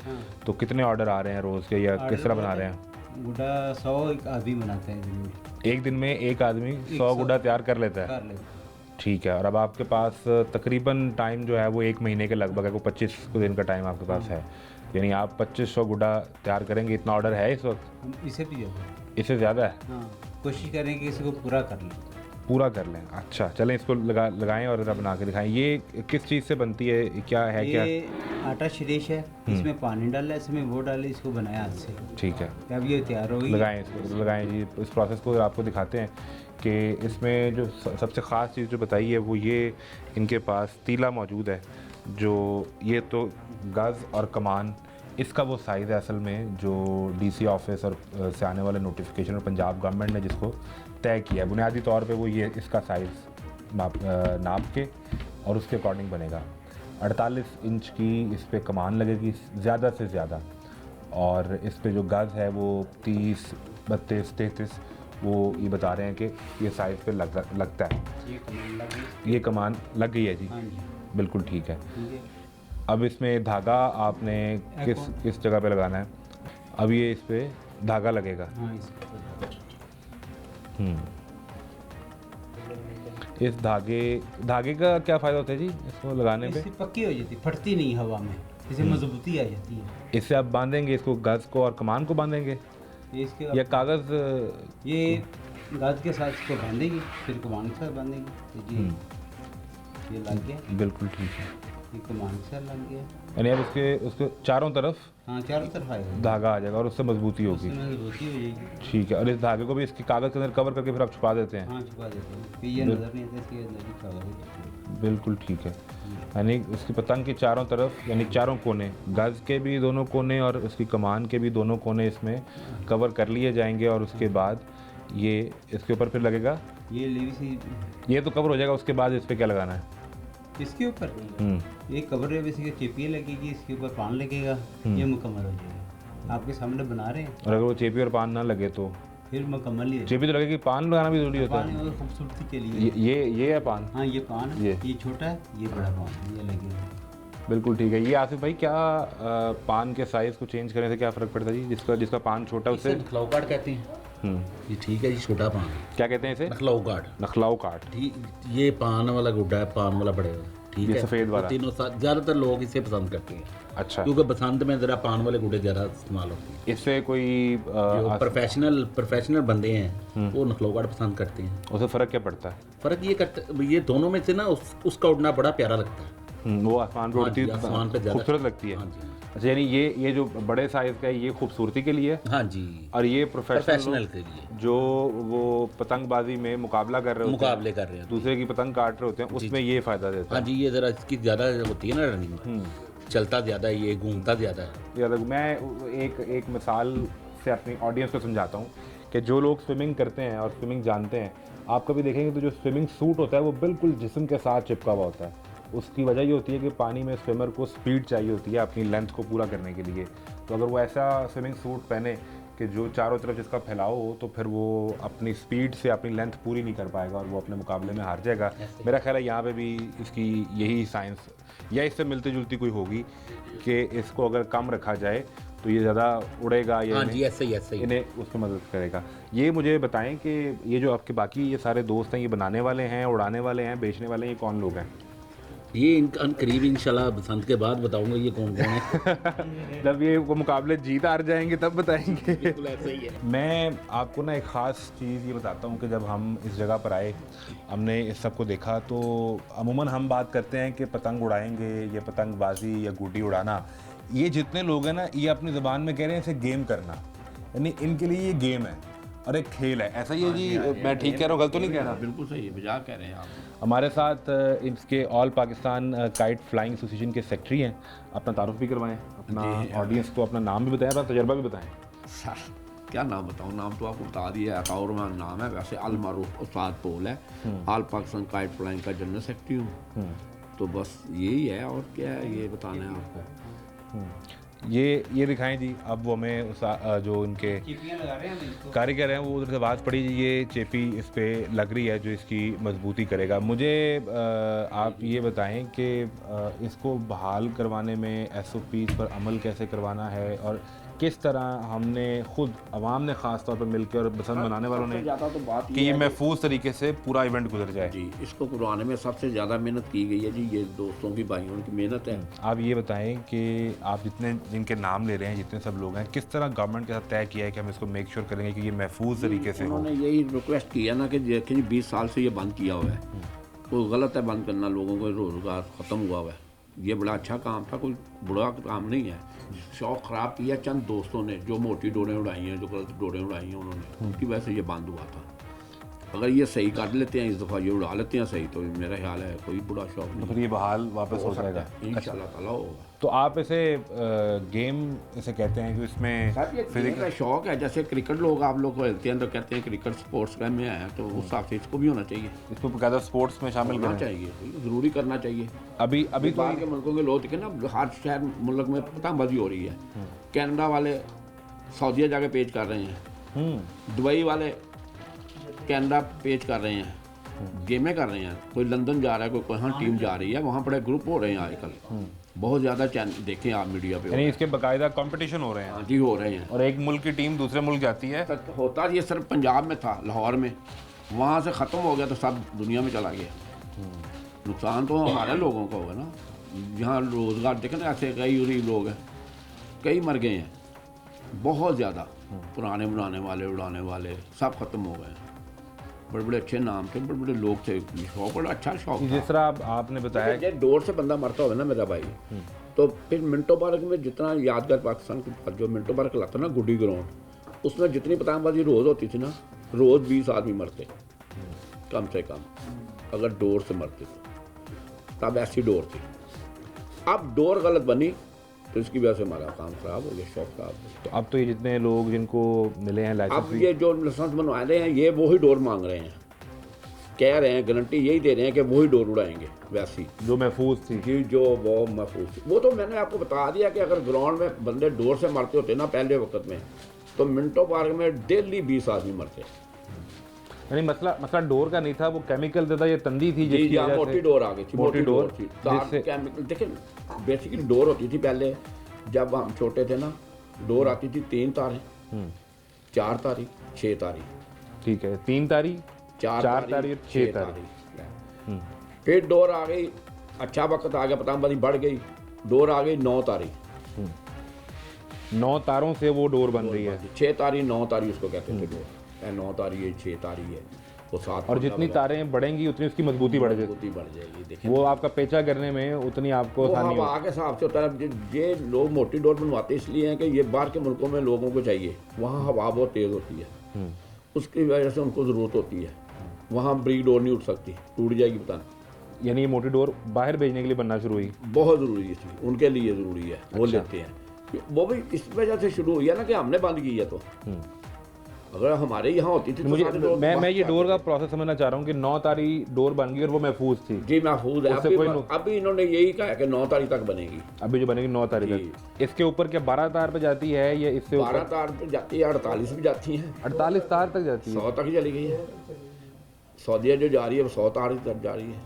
तो कितने ऑर्डर आ रहे हैं रोज़ के, या किस तरह बना रहे हैं? गुड्डा 100 एक आदमी बनाते हैं दिन में। एक दिन में एक आदमी 100 गुड्डा तैयार कर लेता है? कर लेते ठीक है। और अब आपके पास तकरीबन टाइम जो है वो 1 महीने के लगभग है, को 25 दिन का टाइम आपके पास है। यानी आप 2500 गुड्डा तैयार करेंगे, इतना ऑर्डर है इस वक्त? हम इसे भी ज़्यादा, इससे ज़्यादा है? हाँ, कोशिश करें कि इसको पूरा कर लें। पूरा कर लें। अच्छा, चलें इसको लगाएं और ज़रा बना के दिखाएं। ये किस चीज़ से बनती है, क्या है? क्या ये आटा शिरेश है, इसमें पानी डाला है, इसमें वो डाले, इसको बनाया हाथ से। ठीक है, अब ये तैयार हो गई। लगाएं इसको, लगाएं जी। इस प्रोसेस को आपको दिखाते हैं कि इसमें जो सबसे ख़ास चीज़ जो बताई है वो ये इनके पास तीला मौजूद है, जो ये तो गज़ और कमान, इसका वो साइज़ है असल में जो डीसी ऑफिस और से आने वाले नोटिफिकेशन और पंजाब गवर्नमेंट ने जिसको तय किया है बुनियादी तौर पे, वो ये इसका साइज़ नाप के और उसके अकॉर्डिंग बनेगा। 48 इंच की इस पे कमान लगेगी ज़्यादा से ज़्यादा, और इस पे जो गज़ है वो 30, 32, 33 वो ये बता रहे हैं कि ये साइज़ पे लगता है। ये कमान लग गई है जी, हाँ जी, बिल्कुल ठीक है। ठीक है। अब इसमें धागा आपने किस जगह पे लगाना है? अब ये इस पे धागा लगेगा। हाँ, इसके ऊपर इस धागे का क्या फ़ायदा होता है जी इसको लगाने पे? इससे पक्की हो जाती, फटती नहीं हवा में, इसे मजबूती आ जाती है। इससे आप बांधेंगे इसको, गज़ को और कमान को बांधेंगे ये इसके या कागज़? ये गाज के साथ इसको बांधेगी, फिर कमान के साथ बांधेगी। तो ये लग गया, बिल्कुल ठीक है। ये कमान के साथ लग गया। यानी अब उसके चारों तरफ हाँ, चारों तरफ आएगा, धागा आ जाएगा और उससे मजबूती होगी। उससे मजबूती हो जाएगी। ठीक है, और इस धागे को भी इसके कागज़ के अंदर कवर करके फिर आप छुपा देते हैं? हाँ, छुपा देते हैं, फिर ये नज़र नहीं आता, इसके अंदर भी कागज। बिल्कुल ठीक है। यानी उसकी पतंग के चारों तरफ, यानी चारों कोने, गज़ के भी दोनों कोने और उसकी कमान के भी दोनों कोने इसमें कवर कर लिए जाएंगे, और उसके बाद ये इसके ऊपर फिर लगेगा। ये लेवी सी ये तो कवर हो जाएगा, उसके बाद इस पर क्या लगाना है? इसके ऊपर ये कवर है, वैसे चेपियाँ लगेगी, इसके ऊपर पान लगेगा, ये मुकम्मल हो जाएगा। आपके सामने बना रहे हैं, और अगर वो चेपी और पान ना लगे तो? फिर मुकम्मल ही हो चेपी तो लगेगी, पान लगाना भी ज़रूरी होता पान है। और खूबसूरती के लिए। ये है पान? हाँ, ये पान है, ये छोटा है, ये बड़ा पान है, ये लगेगा। बिल्कुल ठीक है। ये आसिफ भाई, क्या पान के साइज़ को चेंज करने से क्या फ़र्क पड़ता है जी? जिसका पान छोटा इसे उससे नखलाऊ काट कहते हैं। ये ठीक है जी, छोटा पान क्या कहते हैं इसे? नखलाऊ काट। नखलाऊ काट। ठीक, ये पान वाला गुड्डा है, पान वाला बड़े ठीक ये है, सफ़ेद वाला। तो तीनों साथ ज़्यादातर लोग इसे पसंद करते हैं, अच्छा, क्योंकि बसंत में ज़रा पान वाले गुड्डे ज़्यादा इस्तेमाल होते हैं। इससे कोई जो प्रोफेशनल बंदे हैं वो नखलाऊ काट पसंद करते हैं। उसे फ़र्क क्या पड़ता है? फ़र्क ये करता, ये दोनों में से ना उसका उड़ना बड़ा प्यारा लगता है। वो आसमान पे हाँ उड़ती जी, आसमान पे ज़्यादा खूबसूरत लगती है। हाँ जी, अच्छा, यानी ये जो बड़े साइज़ का है ये खूबसूरती के लिए है, हाँ जी, और ये प्रोफेशनल के लिए जो वो पतंगबाजी में मुकाबला कर रहे होते हैं, मुकाबले कर रहे हैं। दूसरे की पतंग काट रहे होते हैं, उसमें ये फ़ायदा देता हाँ है। जी, ये ज़रा इसकी ज़्यादा होती है ना रनिंग, चलता ज़्यादा है, ये घूमता ज़्यादा है। ये मैं एक मिसाल से अपनी ऑडियंस को समझाता हूँ कि जो लोग स्विमिंग करते हैं और स्विमिंग जानते हैं, आप कभी देखेंगे तो जो स्विमिंग सूट होता है वो बिल्कुल जिस्म के साथ चिपका हुआ होता है। उसकी वजह ये होती है कि पानी में स्विमर को स्पीड चाहिए होती है अपनी लेंथ को पूरा करने के लिए। तो अगर वो ऐसा स्विमिंग सूट पहने कि जो चारों तरफ जिसका फैलाव हो, तो फिर वो अपनी स्पीड से अपनी लेंथ पूरी नहीं कर पाएगा और वो अपने मुकाबले में हार जाएगा। मेरा ख्याल है यहाँ पे भी इसकी यही साइंस या इससे मिलती जुलती कोई होगी कि इसको अगर कम रखा जाए तो ये ज़्यादा उड़ेगा, ये हाँ जी, ऐसे ही इन्हें उसमें मदद करेगा। ये मुझे बताएं कि ये जो आपके बाकी ये सारे दोस्त हैं, ये बनाने वाले हैं, उड़ाने वाले हैं, बेचने वाले हैं, ये कौन लोग हैं? ये इनका करीब इंशाल्लाह बसंत के बाद बताऊंगा ये कौन कौन है। जब ये वो मुकाबले जीत हार जाएंगे तब बताएंगे। बिल्कुल ऐसा ही है। मैं आपको ना एक ख़ास चीज़ ये बताता हूँ कि जब हम इस जगह पर आए, हमने इस सब को देखा, तो अमूमन हम बात करते हैं कि पतंग उड़ाएंगे या पतंगबाजी या गुड्डी उड़ाना, ये जितने लोग हैं ना, ये अपनी ज़बान में कह रहे हैं इसे गेम करना, यानी इनके लिए ये गेम है और एक खेल है। ऐसा ही है जी? मैं ठीक कह रहा हूँ, गलत तो नहीं कह रहा? बिल्कुल सही है, मजाक कह रहे हैं आप। हमारे साथ इसके all Pakistan kite flying association के सेक्रेटरी हैं। अपना तारुफ भी करवाएं, अपना ऑडियंस को अपना नाम भी बताएं, अपना तजर्बा भी बताएं। सर क्या नाम बताऊँ, नाम तो आपको बता दिया है, अताउर मेरा नाम है, वैसे अल मारूफ उस्ताद पोल है, ऑल पाकिस्तान काइट फ्लाइंग का जनरल सेक्रेटरी हूँ। तो बस यही है, और क्या है ये बताना है आपको। ये दिखाएं जी। अब वो हमें जो इनके लगा रहे हैं इसको, कारीगर हैं वो उधर से आवाज़ पड़ी जी, ये चेपी इस पे लग रही है जो इसकी मजबूती करेगा। मुझे आप ये बताएं कि इसको बहाल करवाने में SOPs पर अमल कैसे करवाना है, और किस तरह हमने खुद आवाम ने ख़ास तौर पर मिलकर और बसंत मनाने वालों ने ज़्यादा तो बात कि ये महफूज तरीके से पूरा इवेंट गुजर जाए। जी, इसको करवाने में सबसे ज़्यादा मेहनत की गई है जी, ये दोस्तों की भाइयों की मेहनत है। आप ये बताएं कि आप जिनके नाम ले रहे हैं, जितने सब लोग हैं, किस तरह गवर्नमेंट के साथ तय किया है कि हम इसको मेक श्योर करेंगे कि ये महफूज तरीके से हो? उन्होंने यही रिक्वेस्ट किया ना कि देखें जी 20 साल से ये बंद किया हुआ है, कोई गलत है बंद करना, लोगों को रोज़गार ख़त्म हुआ हुआ है। ये बड़ा अच्छा काम था, कोई बुरा काम नहीं है। शौक ख़राब किया चंद दोस्तों ने, जो मोटी डोरें उड़ाई हैं, जो गलत डोरें उड़ाई हैं उन्होंने, उनकी वजह से ये बंद हुआ था। अगर ये सही कर लेते हैं इस दफ़ा, ये उड़ा लेते हैं सही, तो मेरा ख्याल है कोई बुरा शौक तो नहीं फिर ये बहाल वापस हो जाएगा। इंशाल्लाह ताला होगा। तो आप इसे गेम इसे कहते हैं कि इसमें साहब ये खेल का शौक है, जैसे क्रिकेट लोग आप लोग खेलते हैं तो कहते हैं क्रिकेट स्पोर्ट्स का में है, तो उस हिसाब से इसको भी होना चाहिए, इसको बकायदा स्पोर्ट्स में शामिल होना करना चाहिए, ज़रूरी करना चाहिए। अभी अभी तो बाहर के मुल्कों के लोग देखें ना, हर शहर मुल्क में पतंगबाजी हो रही है। कनाडा वाले सऊदीया जाके पेज कर रहे हैं, दुबई वाले कनाडा पेज कर रहे हैं, गेमें कर रहे हैं, कोई लंदन जा रहा है, कोई कहाँ टीम जा रही है, वहाँ बड़े ग्रुप हो रहे हैं आजकल, बहुत ज़्यादा चैनल देखें आप मीडिया पे, यानी इसके बकायदा कंपटीशन हो रहे हैं हाँ जी हो रहे हैं। और एक मुल्क की टीम दूसरे मुल्क जाती है। तक होता ये सिर्फ पंजाब में था, लाहौर में, वहाँ से ख़त्म हो गया तो सब दुनिया में चला गया। नुकसान तो हमारे लोगों का होगा ना, यहाँ रोज़गार देखें ना, ऐसे कई गरीब लोग हैं, कई मर गए हैं, बहुत ज़्यादा पुराने बनाने वाले उड़ाने वाले सब ख़त्म हो गए। बड़े बड़े अच्छे नाम थे, बड़े बड़े लोग थे, शौक बड़ा अच्छा शौक था। जिस तरह आपने बताया जब डोर से बंदा मरता हो ना मेरा भाई, तो फिर मिंटो पार्क में जितना यादगार पाकिस्तान के पास जो मिंटो पार्क लाता ना गुड्डी ग्राउंड, उसमें जितनी पतंगबाजी रोज़ होती थी ना, रोज़ 20 आदमी मरते कम से कम, अगर डोर से मरते तो तब ऐसी डोर थी। अब डोर गलत बनी तो इसकी वजह से हमारा काम ख़राब हो गया, शौक खराब हो गया। तो अब तो ये जितने लोग जिनको मिले हैं अब लाइसेंस, ये जो लाइसेंस बनवा रहे हैं ये वही डोर मांग रहे हैं, कह रहे हैं, गारंटी यही दे रहे हैं कि वही डोर उड़ाएंगे वैसी जो महफूज थी। जी जो वो महफूज थी। वो तो मैंने आपको बता दिया कि अगर ग्राउंड में बंदे डोर से मरते होते ना पहले वक्त में, तो मिंटो पार्क में डेली 20 आदमी मरते। यानी मसला डोर का नहीं था, वो केमिकल ज़्यादा ये तंदी थी जी जिसकी जी वजह मोटी से डोर आ गई थी, मोटी डोर थी, जिससे केमिकल। देखिए बेसिकली डोर होती थी पहले जब हम छोटे थे ना, डोर आती थी 3 तारें, 4 तारी, 6 तारी, ठीक है 3 तारी 4 तारी और 6 तारी। फिर डोर आ गई, अच्छा वक्त आ गया, पतंगबाजी बढ़ गई, डोर आ गई 9 तारी, 9 तारों से वो डोर बन रही है। 6 तारी 9 तारी उसको कहते थे डोर, 9 तारी है, 6 तारी है, वो 7। और जितनी तारें बढ़ेंगी उतनी उसकी मजबूती बढ़ जाएगी, मजबूती बढ़ जाएगी। देखिए वो आपका पेचा करने में उतनी आपको वो आसानी हवा के हिसाब से होता है। ये लोग मोटी डोर बनवाते इसलिए हैं कि ये बाहर के मुल्कों में लोगों को चाहिए, वहाँ हवा बहुत तेज़ होती है, उसकी वजह से उनको ज़रूरत होती है, वहाँ बड़ी डोर नहीं उठ सकती, टूट जाएगी बताना। यानी ये मोटी डोर बाहर भेजने के लिए बनना शुरू हुई। बहुत ज़रूरी है, उनके लिए ज़रूरी है, वो लेते हैं। वो भी इस वजह से शुरू हुई है ना कि हमने बंद की है, तो अगर हमारे यहाँ होती थी तो मुझे सारे लोग मैं बाहर ये डोर जाते का प्रोसेस समझना चाह रहा हूँ कि 9 तारी डोर बन गई और वो महफूज थी। थे। जी महफूज है, उससे कोई अभी इन्होंने यही कहा कि 9 तारीख तक बनेगी। अभी जो बनेगी 9 तारीख तक। इसके ऊपर क्या 12 तार पे जाती है या इससे 12 ऊपर तार पे जाती है, 48 भी जाती हैं, 48 तार तक जाती है। 100 तक चली गई है। सऊदीया जो जा रही है वो 100 तार तक जा रही है।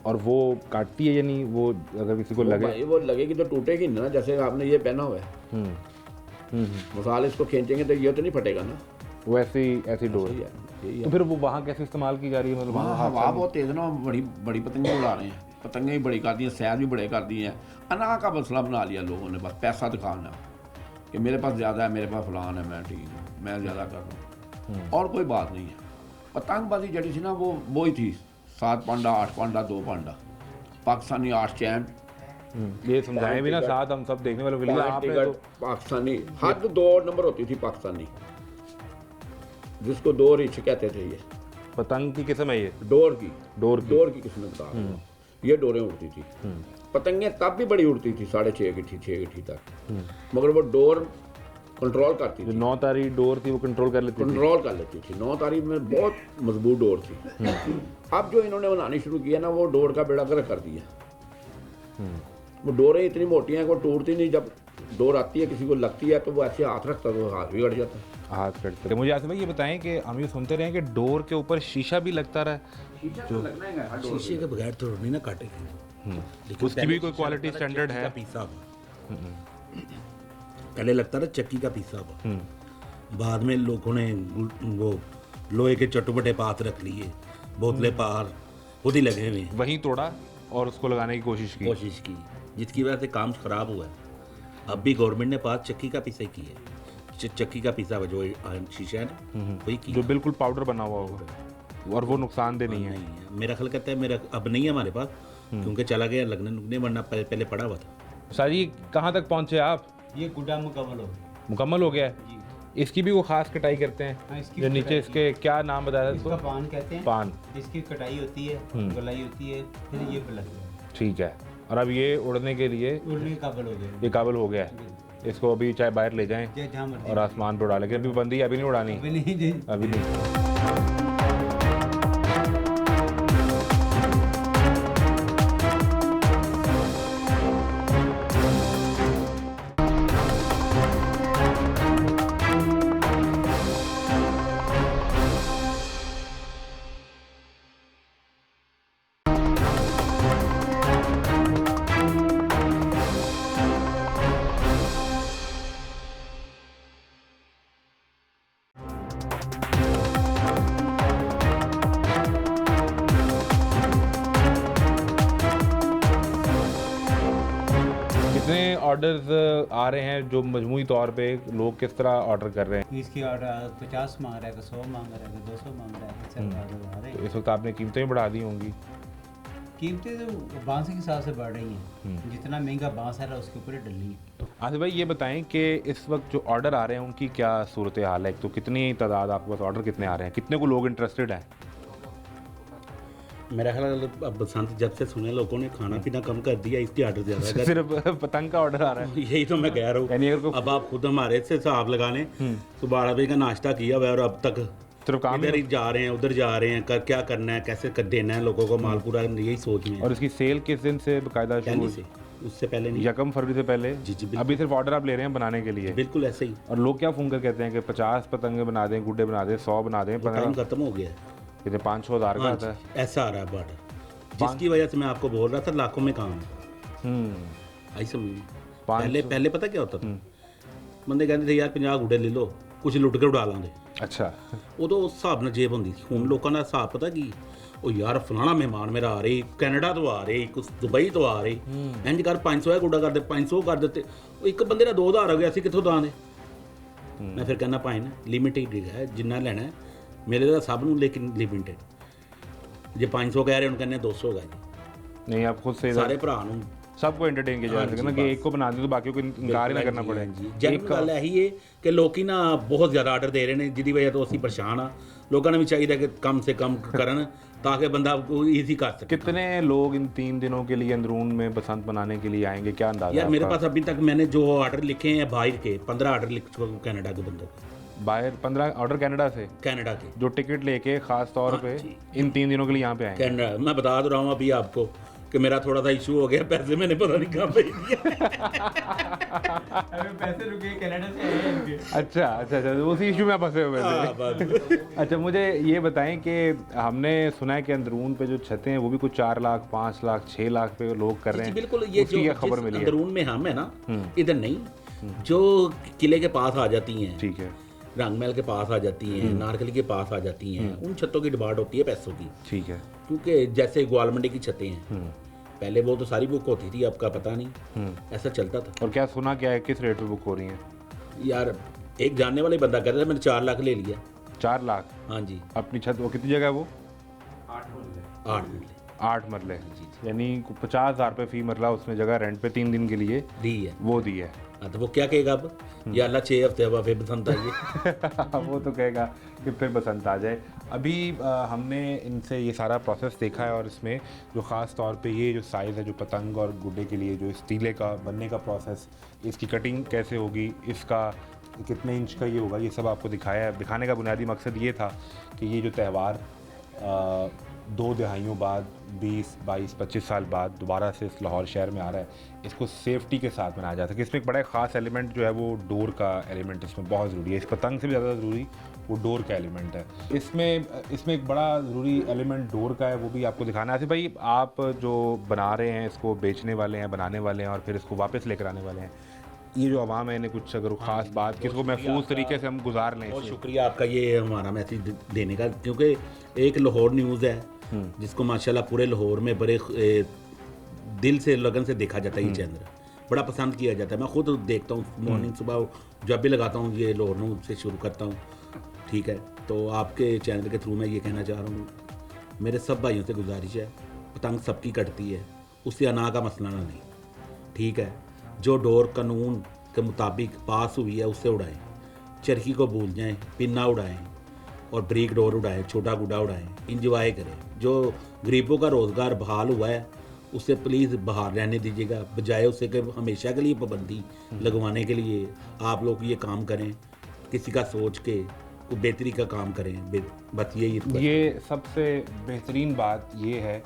और वो काटती है, यानी वो अगर किसी को लगे भाई वो लगेगी तो टूटेगी ना, जैसे आपने ये पहना हुआ है, मिसाल इसको खींचेंगे तो ये तो नहीं फटेगा ना, वो ऐसी डोर। यही है। तो फिर वो वहाँ कैसे इस्तेमाल की जा रही है, मतलब वहाँ वहाँ हवा बहुत तेज़ ना, बड़ी बड़ी पतंगें उड़ा रहे हैं, पतंगें भी बड़ी कर दी हैं, सैर भी बड़े कर दिए हैं। अना का मसला बना लिया लोगों ने, बस पैसा दिखाना कि मेरे पास ज़्यादा है, मेरे पास फलान है, मैं ठीक हूँ, मैं ज़्यादा कर रहा हूँ, और कोई बात नहीं है। पतंगबाजी जड़ी थी ना वो ही थी, 7 पांडा, 8 पांडा, 2 पांडा, पाकिस्तानी 8 चैन, ये समझाएं भी ना साथ हम सब देखने वालों के लिए। 5 आपने टिकट तो पाकिस्तानी, हद 2 नंबर होती थी पाकिस्तानी, जिसको 2 रिच कहते थे। ये पतंग की किस्म है, ये डोर की किस्म बता रहा हूँ, ये डोरें उड़ती थी। पतंगें तब भी बड़ी उड़ती थी, 6.5 गिट्ठी तक, मगर वो डोर कंट्रोल करती जो थी, 9 तारी डोर थी वो कंट्रोल कर लेती थी। कंट्रोल कर लेती थी। 9 तारीख में बहुत मजबूत डोर थी। अब जो इन्होंने बनानी शुरू किया ना, वो डोर का बेड़ा गर्क कर दिया। वो डोरें इतनी मोटी हैं कि वो टूटती नहीं, जब डोर आती है किसी को लगती है तो वो ऐसे हाथ रखता है तो हाथ भी कट जाता है। हाथ कटते थे। मुझे आसिफ भाई ये बताएं कि हम ये सुनते रहे कि डोर के ऊपर शीशा भी लगता रहा, शीशे के बगैर तो नहीं ना काटेगी, उसकी भी कोई क्वालिटी स्टैंडर्ड है। पीसा पहले लगता था चक्की का पीसा हुआ, बाद में लोगों ने वो लोहे के चटपटे पात रख लिए, बोतलें पार खुद ही लगे हुए हैं, वहीं तोड़ा और उसको लगाने की कोशिश की। जिसकी वजह से काम खराब हुआ है। अब भी गवर्नमेंट ने पास चक्की का पीसा ही की है, चक्की का पीसा हुआ जो शीशा है ना वही की, जो बिल्कुल पाउडर बना हुआ होगा और वो नुकसानदेह नहीं है। मेरा ख्याल कहता है, मेरा अब नहीं है हमारे पास, क्योंकि चला गया लगने वरना पहले पड़ा हुआ था। शाह जी कहाँ तक पहुँचे आप? ये गुड्डा मुकम्मल हो गया। मुकम्मल हो गया है? इसकी भी वो खास कटाई करते हाँ, हैं इसकी जो भी नीचे कटाई इसके क्या नाम बताया था इसका इसको? पान कहते हैं। पान। इसकी कटाई होती है, गोलाई होती है, फिर ये बलक ठीक है। और अब ये उड़ने के लिए उड़ने के काबिल हो गए। ये काबिल हो गया है। इसको अभी चाहे बाहर ले जाएं जहाँ मर्जी और आसमान पर उड़ा लें, अभी बंदी है, अभी नहीं उड़ानी, अभी नहीं जी। अभी नहीं। कितने ऑर्डर्स आ रहे हैं जो मजमूई तौर पे लोग किस तरह ऑर्डर कर रहे हैं? इसकी ऑर्डर 50 मांग रहा है, 100 मांग रहा है, 200 मांग रहा है, सब ऑर्डर आ रहे तो हैं। इस वक्त आपने कीमतें भी बढ़ा दी होंगी। कीमतें तो बांस के हिसाब से बढ़ रही हैं, जितना महंगा बांस है उसके ऊपर ही डली है। आसिफ भाई ये बताएं कि इस वक्त जो ऑर्डर आ रहे हैं उनकी क्या सूरत हाल है? तो कितनी तादाद आपके पास ऑर्डर कितने आ रहे हैं, कितने को लोग इंटरेस्टेड हैं? मेरा ख्याल अब बसंत जब से सुने लोगों ने खाना पीना कम कर दिया, इसके ऑर्डर ज़्यादा है। सिर्फ पतंग का ऑर्डर आ रहा है? यही तो मैं कह रहा यानी हूँ। अगर कोई- अब आप खुद हमारे से हिसाब लगा लें, तो 12 बजे का नाश्ता किया हुआ है और अब तक सिर्फ काम इधर ही ही जा रहे हैं, उधर जा रहे हैं, क्या करना है, कैसे देना है लोगों को माल, पूरा यही सोच में है। और इसकी सेल किस दिन से बाकायदा शुरू पहले हुई? से, उससे पहले नहीं। 1 फरवरी से पहले? जी, बिल्कुल। अभी सिर्फ ऑर्डर आप ले रहे हैं बनाने के लिए? बिल्कुल ऐसे ही। और लोग क्या फोन कर कहते हैं कि 50 पतंगे बना दें, गुड्डे बना दें, 100 बना दें, वो टाइम 15, खत्म हो गया है। कितने 500 हज़ार का हाँ आता है। जी, ऐसा आ रहा है ऑर्डर, जिसकी वजह से मैं आपको बोल रहा था लाखों में काम है। आई समझ। पहले पहले पता क्या होता था, बंदे कहते थे यार 50 गुड्डे ले लो, कुछ लुट के उड़ा लांगे। अच्छा। ਉਦੋਂ ਉਸ ਹਿਸਾਬ ਨਾਲ ਜੇਬ ਹੁੰਦੀ ਸੀ। ਹੁਣ ਲੋਕਾਂ ਦਾ ਹਿਸਾਬ ਪਤਾ ਕੀ, ਉਹ ਯਾਰ ਫਲਾਣਾ ਮਹਿਮਾਨ ਮੇਰਾ ਆ ਰਹੀ, ਕੈਨੇਡਾ ਤੋਂ ਆ ਰਹੀ, ਕੁਛ ਦੁਬਈ ਤੋਂ ਆ ਰਹੀ, ਇੰਜ ਕਰ 500 ਗੁੱਡਾ ਕਰ ਦੇ, 500 ਕਰ ਦਿੱਤੇ, ਉਹ ਇੱਕ ਬੰਦੇ ਦਾ 2000 ਹੋ ਗਿਆ, ਅਸੀਂ ਕਿੱਥੋਂ ਦਾਂਗੇ? ਮੈਂ ਫਿਰ ਕਹਿੰਦਾ ਭਾਈ ਨਾ ਲਿਮਿਟਡ ਹੈ, ਜਿੰਨਾ ਲੈਣਾ ਹੈ ਮੇਰੇ ਦਾ ਸਭ ਨੂੰ, ਲੇਕਿਨ ਲਿਮਿਟਡ। ਜੇ 500 ਕਹਿ ਰਹੇ ਹੁਣ ਕਹਿੰਦੇ 200 ਹੋਗਾ ਜੀ, नहीं आप खुद से ਸਾਰੇ ਭਰਾ ਨੂੰ। सबको एंटरटेन किया जा हाँ सके जी, ना कि बस। एक को बना दे तो बाकी को इनकार ही ना करना पड़े। ਜਨਰਲ ਗੱਲ ਇਹੀ ਹੈ ਕਿ ਲੋਕੀ ਨਾ ਬਹੁਤ ਜ਼ਿਆਦਾ ਆਰਡਰ ਦੇ ਰਹੇ ਨੇ, ਜਿਹਦੀ ਵਜ੍ਹਾ ਤੋਂ ਅਸੀਂ ਪਰੇਸ਼ਾਨ ਆ। ਲੋਕਾਂ ਨੂੰ ਵੀ ਚਾਹੀਦਾ ਕਿ ਕਮ ਸੇ ਕਮ ਕਰਨ ताकि बंदा ईजी कर सके। कितने लोग इन 3 दिनों के लिए अंदरून में बसंत मनाने के लिए आएंगे, क्या अंदाजा? यार मेरे पास अभी तक मैंने जो ऑर्डर लिखे हैं बाहर के 15 ऑर्डर लिख चुका हूँ कनाडा के बंदों को। बाहर 15 ऑर्डर कनाडा से, कनाडा के जो टिकट लेके खास तौर पे जी। इन 3 दिनों के लिए यहाँ पे आएंगे। कनाडा मैं बता तो रहा हूँ अभी आपको कि मेरा थोड़ा सा इशू हो गया, पैसे मैंने पता नहीं कहाँ भेज दिया। पैसे रुके कनाडा से आए हैं इनके। अच्छा अच्छा अच्छा, तो उसी इशू में फंसे हुए हाँ, थे। बस। अच्छा मुझे ये बताएं कि हमने सुना है कि अंदरून पे जो छतें हैं वो भी कुछ 4 लाख 5 लाख 6 लाख पे लोग कर रहे जी, हैं। बिल्कुल। ये उसकी जो क्या खबर जिस मिली है? अंदरून में हम है ना, इधर नहीं, जो किले के पास आ जाती हैं, ठीक है, रंगमहल के पास आ जाती हैं, नारकली के पास आ जाती हैं, उन छतों की डिमांड होती है पैसों की। ठीक है। क्योंकि जैसे ग्वाल मंडी की छतें हैं, पहले वो तो सारी बुक होती थी, अब का पता नहीं, ऐसा चलता था। और क्या सुना क्या है, किस रेट पे बुक हो रही हैं? यार एक जानने वाले बंदा कहता था मैंने 4 लाख ले लिया। 4 लाख हाँ जी, अपनी छत? वो कितनी जगह है वो? 8 मिले 8 मरले, यानी 50,000 रुपये फी मरला उसने जगह रेंट पे 3 दिन के लिए दी है। वो दी है। हाँ, तो वो क्या कहेगा अब, या अल्लाह 6 हफ्ते बाद फिर बसंत आइए। वो तो कहेगा कि फिर बसंत आ जाए। अभी हमने इनसे ये सारा प्रोसेस देखा है और इसमें जो ख़ास तौर पे ये जो साइज़ है जो पतंग और गुड्डे के लिए जो इस तीले का बनने का प्रोसेस, इसकी कटिंग कैसे होगी, इसका कितने इंच का ये होगा, ये सब आपको दिखाया है। दिखाने का बुनियादी मकसद ये था कि ये जो त्यौहार 2 दहाइयों बाद 20, 22, 25 साल बाद दोबारा से इस लाहौर शहर में आ रहा है, इसको सेफ्टी के साथ मनाया जा सके। इसमें एक बड़ा ख़ास एलिमेंट जो है वो डोर का एलिमेंट इसमें बहुत ज़रूरी है। इस पतंग से भी ज़्यादा ज़रूरी वो डोर का एलिमेंट है। इसमें एक बड़ा ज़रूरी एलिमेंट डोर का है, वो भी आपको दिखाना है। भाई आप जो बना रहे हैं, इसको बेचने वाले हैं, बनाने वाले हैं और फिर इसको वापस लेकर आने वाले हैं, ये जो आवाम है इन्हें कुछ अगर ख़ास बात किसको महफूज तरीके से हम गुजार लें। बहुत शुक्रिया आपका ये हमारा मैसेज देने का, क्योंकि एक लाहौर न्यूज़ है जिसको माशाल्लाह पूरे लाहौर में बड़े दिल से लगन से देखा जाता है। ये चैनल बड़ा पसंद किया जाता है। मैं खुद देखता हूँ, मॉर्निंग सुबह जब भी लगाता हूँ ये लाहौर न्यूज़ से शुरू करता हूँ। ठीक है, तो आपके चैनल के थ्रू मैं ये कहना चाह रहा हूँ, मेरे सब भाइयों से गुजारिश है, पतंग सबकी कटती है, उससे अना का मसला ना नहीं। ठीक है, जो डोर कानून के मुताबिक पास हुई है उससे उड़ाएं। चरखी को भूल जाएं, पिन्ना उड़ाएं और ब्रेक डोर उड़ाएं, छोटा गुड्डा उड़ाएं, इंजॉय करें। जो गरीबों का रोज़गार बहाल हुआ है उसे प्लीज़ बाहर रहने दीजिएगा, बजाय उससे कि हमेशा के लिए पाबंदी लगवाने के लिए आप लोग ये काम करें। किसी का सोच के वो बेहतरी का काम करें, बस यही रिक्वेस्ट है। ये सबसे बेहतरीन बात ये है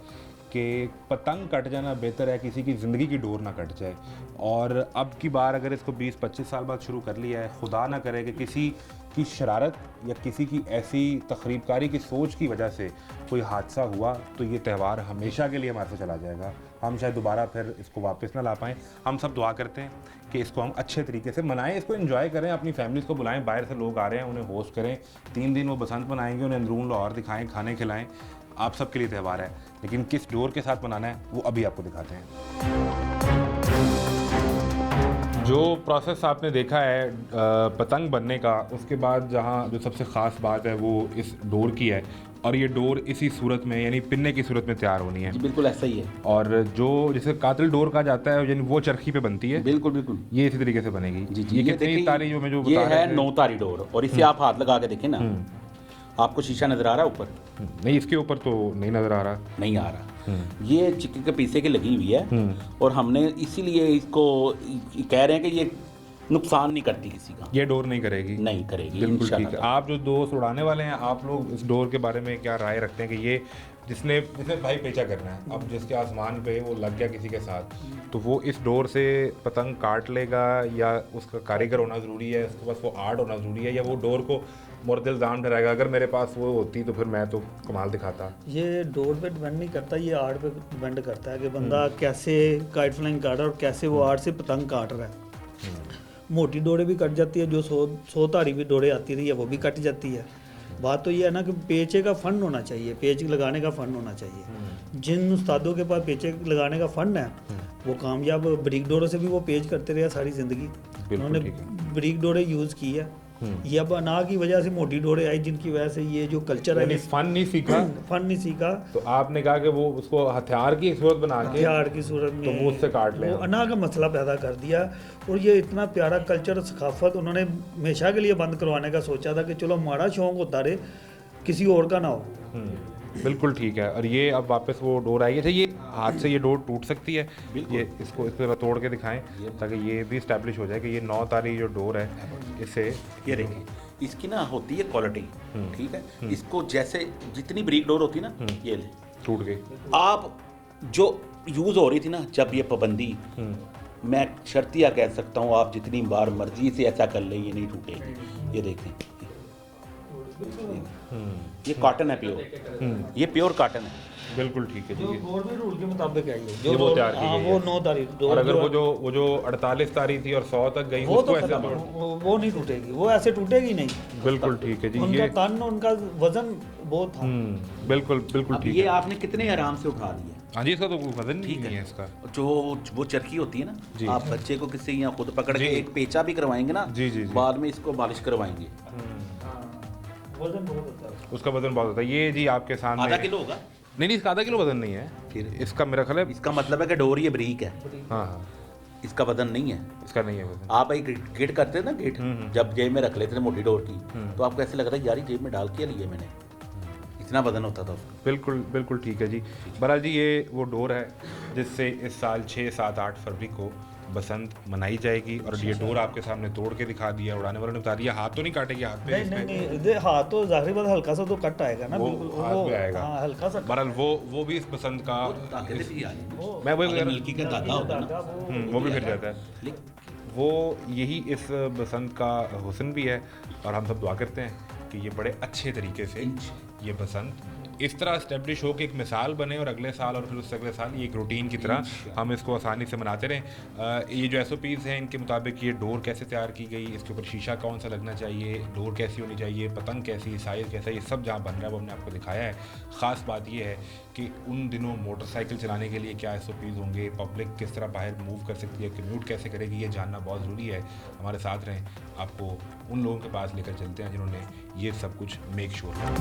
कि पतंग कट जाना बेहतर है, किसी की ज़िंदगी की डोर ना कट जाए। और अब की बार अगर इसको 20-25 साल बाद शुरू कर लिया है, खुदा ना करे कि किसी की शरारत या किसी की ऐसी तखरीबकारी की सोच की वजह से कोई हादसा हुआ, तो ये त्यौहार हमेशा के लिए हमारे से चला जाएगा। हम शायद दोबारा फिर इसको वापस ना ला पाएँ। हम सब दुआ करते हैं कि इसको हम अच्छे तरीके से मनाएं, इसको एंजॉय करें, अपनी फैमिलीज़ को बुलाएं, बाहर से लोग आ रहे हैं उन्हें होस्ट करें। 3 दिन वो बसंत मनाएंगे, उन्हें अंदरून लाहौर दिखाएं, खाने खिलाएं। आप सबके लिए त्यौहार है, लेकिन किस डोर के साथ मनाना है वो अभी आपको दिखाते हैं। जो प्रोसेस आपने देखा है पतंग बनने का, उसके बाद जहाँ जो सबसे ख़ास बात है वो इस डोर की है, और ये डोर इसी सूरत में यानी पिन्ने की सूरत में तैयार होनी है। जी बिल्कुल ऐसा ही है। और जो जिसे कातिल डोर कहा जाता है यानी वो चरखी पे बनती है। बिल्कुल बिल्कुल ये इसी तरीके से बनेगी। जी जी। ये कितनी देखिए, तारी जो मैं जो ये बता रहे है थे? 9 तारी डोर, और इसे आप हाथ लगा के देखें ना, आपको शीशा नजर आ रहा है ऊपर? नहीं, इसके ऊपर तो नहीं नज़र आ रहा। नहीं आ रहा। ये चिक्की के पीछे की लगी हुई है, और हमने इसीलिए इसको कह रहे हैं कि ये नुकसान नहीं करती किसी का। ये डोर नहीं करेगी। नहीं करेगी बिल्कुल ठीक है। इंशाल्लाह। आप जो दोस्त उड़ाने वाले हैं, आप लोग इस डोर के बारे में क्या राय रखते हैं कि ये जिसने भाई पेचा करना है, अब जिसके आसमान पे वो लग गया किसी के साथ, तो वो इस डोर से पतंग काट लेगा, या उसका कारीगर होना ज़रूरी है, उसके पास वो आर्ट होना ज़रूरी है, या वो डोर को मुर्द इल्ज़ाम ठहराएगा? अगर मेरे पास वो होती तो फिर मैं तो कमाल दिखाता। ये डोर पे डिपेंड नहीं करता, ये आर्ट पे डिपेंड करता है कि बंदा कैसे काइट फ्लाइंग काट रहा है और कैसे वो आर्ट से पतंग काट रहा है। मोटी डोरे भी कट जाती है, जो 100 तारी भी डोरे आती रही है वो भी कट जाती है। बात तो ये है ना कि पेचे का फ़ंड होना चाहिए, पेच लगाने का फ़ंड होना चाहिए। जिन उस्तादों के पास पेचे लगाने का फ़ंड है वो कामयाब ब्रिक डोरों से भी वो पेच करते रहे सारी ज़िंदगी। उन्होंने ब्रिक डोरे यूज़ की है। ये अब अना की वजह से मोटी डोरे आई, जिनकी वजह से ये जो कल्चर है, फन नहीं सीखा। फन नहीं सीखा, तो आपने कहा कि वो उसको हथियार की सूरत बना के, हथियार की सूरत में तो वो उससे काट ले, वो अना का मसला पैदा कर दिया। और ये इतना प्यारा कल्चर सकाफत उन्होंने हमेशा के लिए बंद करवाने का सोचा था कि चलो हमारा शौक होता रहे, किसी और का ना हो। बिल्कुल ठीक है। और ये अब वापस वो डोर आई है। अच्छा, ये हाथ से ये डोर टूट सकती है? ये इसको इस पर तोड़ के दिखाएं ताकि ये भी इस्टेब्लिश हो जाए कि ये 9 तारी जो डोर है, इससे ये देखिए, इसकी ना होती है क्वालिटी, ठीक है। इसको जैसे जितनी ब्रिक डोर होती है ना, ये ले टूट गई। आप जो यूज़ हो रही थी ना जब ये पाबंदी, मैं शर्तिया कह सकता हूँ, आप जितनी बार मर्जी से ऐसा कर लें ये नहीं टूटेगी। ये देखें, ये कॉटन है प्योर, ये प्योर कॉटन है। बिल्कुल ठीक है जी। गवर्नमेंट रूल के मुताबिक है ये वो तैयार की हाँ, गई वो है। 9 तारीख और अगर वो जो 48 तारीख थी और 100 तक गई, वो तो उसको ऐसे खत्म, तोड़। वो नहीं टूटेगी, वो ऐसे टूटेगी नहीं। बिल्कुल ठीक है जी। उनका ये तन, उनका वजन बहुत था। बिल्कुल बिल्कुल अब ठीक ये है। आपने कितने आराम से उठा लिया। हाँ जी, इसका तो वजन नहीं है इसका। जो वो चरखी होती है जी। ना, आप बच्चे को किसी यहाँ खुद पकड़ के जी। एक पेचा भी करवाएंगे ना, जी, जी, जी। बाद में इसको मालिश करवाएंगे। वजन बहुत होता है। उसका वजन बहुत होता है। ये जी आपके सामने आधा किलो होगा। नहीं, इसका आधा किलो वजन नहीं है। फिर इसका मेरा ख्याल है, इसका मतलब है कि डोर ये ब्रीक है, हाँ हाँ, इसका वजन नहीं है। इसका नहीं है वजन। आप एक गिट करते थे ना, गिट जब जेब में रख लेते थे मोटी डोर की, तो आपको ऐसे लग रहा है यार ये जेब में डाल के लिए मैंने, इतना वजन होता था उसका। बिल्कुल बिल्कुल ठीक है जी। बहरहाल जी, ये वो डोर है जिससे इस साल 6, 7, 8 फरवरी को बसंत मनाई जाएगी। और ये डोर आपके सामने तोड़ के दिखा दिया, उड़ाने वालों ने बता दिया। हाथ तो नहीं काटेगी हाथ पे? नहीं नहीं नहीं, हाथ तो जाहिर बात हल्का सा तो कट आएगा ना, वो बिल्कुल हाथ पे आएगा। हाँ, हल्का सा। बहरहाल वो भी इस बसंत का मैं वही कह रहा मिल्की का धागा होता है ना, वो भी फिर जाता है। वो यही इस बसंत का हुस्न भी है। और हम सब दुआ करते हैं कि ये बड़े अच्छे तरीके से ये बसंत इस तरह इस्टेब्लिश हो कि एक मिसाल बने, और अगले साल और फिर उससे अगले साल ये एक रूटीन की तरह हम इसको आसानी से मनाते रहें। ये जो SOPs हैं, इनके मुताबिक ये डोर कैसे तैयार की गई, इसके ऊपर शीशा कौन सा लगना चाहिए, डोर कैसी होनी चाहिए, पतंग कैसी, साइज़ कैसा, ये सब जहाँ बन रहा है वो हमने आपको दिखाया है। ख़ास बात ये है कि उन दिनों मोटरसाइकिल चलाने के लिए क्या SOPs होंगे, पब्लिक किस तरह बाहर मूव कर सकती है, कम्यूट कैसे करेगी, ये जानना बहुत ज़रूरी है। हमारे साथ रहें, आपको उन लोगों के पास लेकर चलते हैं जिन्होंने ये सब कुछ मेक श्योर किया।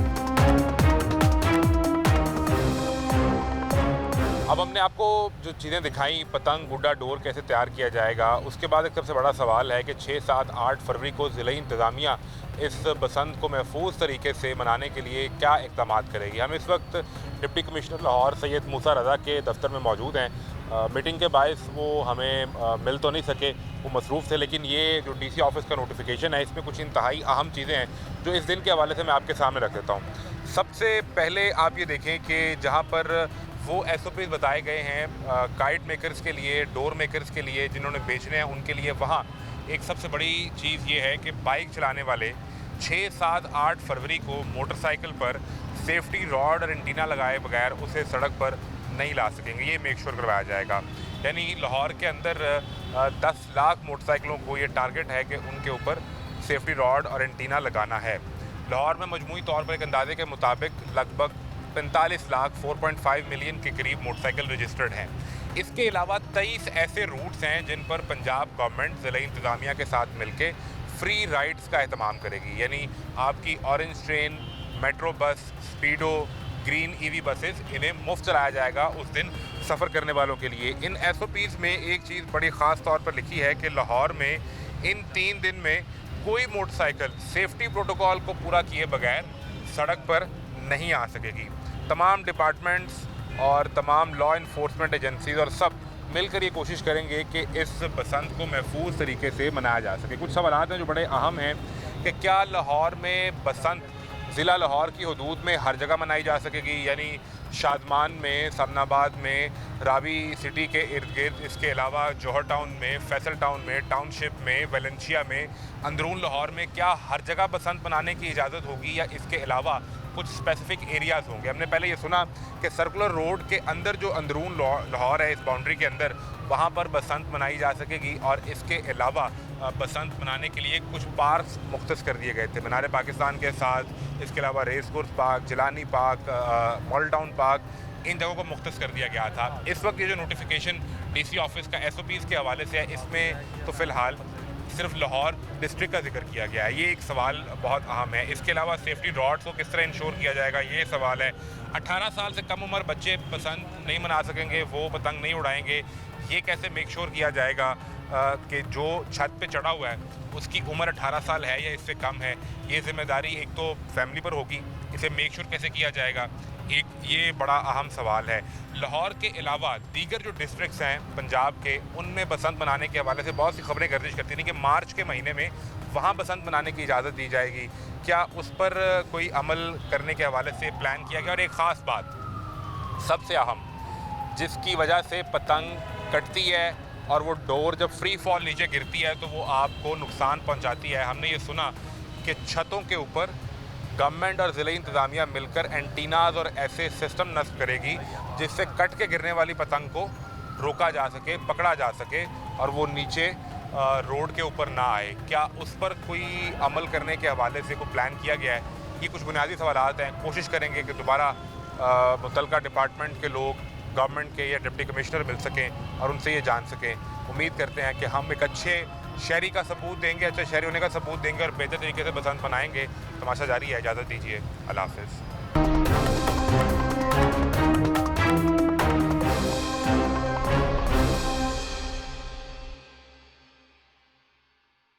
अब हमने आपको जो चीज़ें दिखाई, पतंग, गुड्डा, डोर कैसे तैयार किया जाएगा, उसके बाद एक सबसे बड़ा सवाल है कि 6, 7, 8 फरवरी को ज़िला इंतज़ामिया इस बसंत को महफूज तरीके से मनाने के लिए क्या इक़दाम करेगी। हम इस वक्त डिप्टी कमिश्नर लाहौर सैयद मूसा रज़ा के दफ्तर में मौजूद हैं। मीटिंग के बायस वो हमें मिल तो नहीं सके, वो मसरूफ़ थे, लेकिन ये जो डीसी ऑफिस का नोटिफिकेशन है इसमें कुछ इंतहाई अहम चीज़ें हैं जो इस दिन के हवाले से मैं आपके सामने रख देता हूँ। सबसे पहले आप ये देखें कि जहाँ पर वो SOPs बताए गए हैं काइट मेकर्स के लिए, डोर मेकर्स के लिए, जिन्होंने बेचने हैं उनके लिए, वहाँ एक सबसे बड़ी चीज़ ये है कि बाइक चलाने वाले 6, 7, 8 फरवरी को मोटरसाइकिल पर सेफ्टी रॉड और एंटीना लगाए बगैर उसे सड़क पर नहीं ला सकेंगे। ये मेक श्योर करवाया जाएगा। यानी लाहौर के अंदर 10 लाख मोटरसाइकिलों को ये टारगेट है कि उनके ऊपर सेफ्टी रॉड और एंटीना लगाना है। लाहौर में मजमूई तौर पर एक अंदाजे के मुताबिक लगभग 45 लाख 4.5 मिलियन के करीब मोटरसाइकिल रजिस्टर्ड हैं। इसके अलावा 23 ऐसे रूट्स हैं जिन पर पंजाब गवर्नमेंट ज़िला इंतज़ामिया के साथ मिलके फ्री राइड्स का एहतमाम करेगी। यानी आपकी orange train, metro bus, स्पीडो, green EV buses, इन्हें मुफ्त चलाया जाएगा उस दिन सफ़र करने वालों के लिए। इन SOPs में एक चीज़ बड़ी ख़ास तौर पर लिखी है कि लाहौर में इन 3 दिन में कोई मोटरसाइकिल सेफ्टी प्रोटोकॉल को पूरा किए बगैर सड़क पर नहीं आ सकेगी। तमाम डिपार्टमेंट्स और तमाम लॉ इन्फोर्समेंट एजेंसीज और सब मिलकर ये कोशिश करेंगे कि इस बसंत को महफूज तरीके से मनाया जा सके। कुछ सवालात हैं जो बड़े अहम हैं कि क्या लाहौर में बसंत ज़िला लाहौर की हदूद में हर जगह मनाई जा सकेगी, यानी शादमान में, समनाबाद में, रावी सिटी के इर्द गिर्द, इसके अलावा जौहर टाउन में, फैसल टाउन में, टाउनशिप में, वेलेंशिया में, अंदरून लाहौर में क्या हर जगह बसंत मनाने की इजाज़त होगी या इसके अलावा कुछ स्पेसिफिक एरियाज़ होंगे। हमने पहले ये सुना कि सर्कुलर रोड के अंदर जो अंदरून लाहौर है, इस बाउंड्री के अंदर, वहाँ पर बसंत मनाई जा सकेगी और इसके अलावा बसंत मनाने के लिए कुछ पार्क्स मुख्तस कर दिए गए थे, मीनार पाकिस्तान के साथ, इसके अलावा race course park, Jilani park, model town park, इन जगहों को मुख्तस कर दिया गया था। इस वक्त ये जो नोटिफिकेशन DC ऑफिस का SOPs के हवाले से है, इसमें तो फ़िलहाल सिर्फ लाहौर डिस्ट्रिक्ट का जिक्र किया गया है। ये एक सवाल बहुत अहम है। इसके अलावा सेफ्टी रॉड्स को किस तरह इंश्योर किया जाएगा, ये सवाल है। 18 साल से कम उम्र बच्चे पसंद नहीं मना सकेंगे, वो पतंग नहीं उड़ाएंगे। ये कैसे मेक श्योर किया जाएगा कि जो छत पे चढ़ा हुआ है उसकी उम्र 18 साल है या इससे कम है। ये जिम्मेदारी एक तो फैमिली पर होगी, इसे मेक श्योर कैसे किया जाएगा, एक ये बड़ा अहम सवाल है। लाहौर के अलावा दीगर जो डिस्ट्रिक्ट्स हैं पंजाब के, उनमें बसंत मनाने के हवाले से बहुत सी खबरें गर्दिश करती थी कि मार्च के महीने में वहाँ बसंत मनाने की इजाज़त दी जाएगी। क्या उस पर कोई अमल करने के हवाले से प्लान किया गया? और एक ख़ास बात, सबसे अहम, जिसकी वजह से पतंग कटती है और वो डोर जब फ्री फॉल नीचे गिरती है तो वो आपको नुकसान पहुंचाती है। हमने ये सुना कि छतों के ऊपर गवर्नमेंट और ज़िला इंतज़ामिया मिलकर एंटीनाज और ऐसे सिस्टम नस्ब करेगी जिससे कट के गिरने वाली पतंग को रोका जा सके, पकड़ा जा सके और वो नीचे रोड के ऊपर ना आए। क्या उस पर कोई अमल करने के हवाले से कोई प्लान किया गया है? ये कुछ बुनियादी सवालात हैं। कोशिश करेंगे कि दोबारा मुतल्लिका डिपार्टमेंट के लोग गवर्नमेंट के या डिप्टी कमिश्नर मिल सकें और उनसे ये जान सकें। उम्मीद करते हैं कि हम एक अच्छे शहरी का सबूत देंगे, अच्छे शहरी होने का सबूत देंगे और बेहतर तरीके से बसंत मनाएंगे। तमाशा जारी है। इजाज़त दीजिए। अल्लाह हाफ़िज़।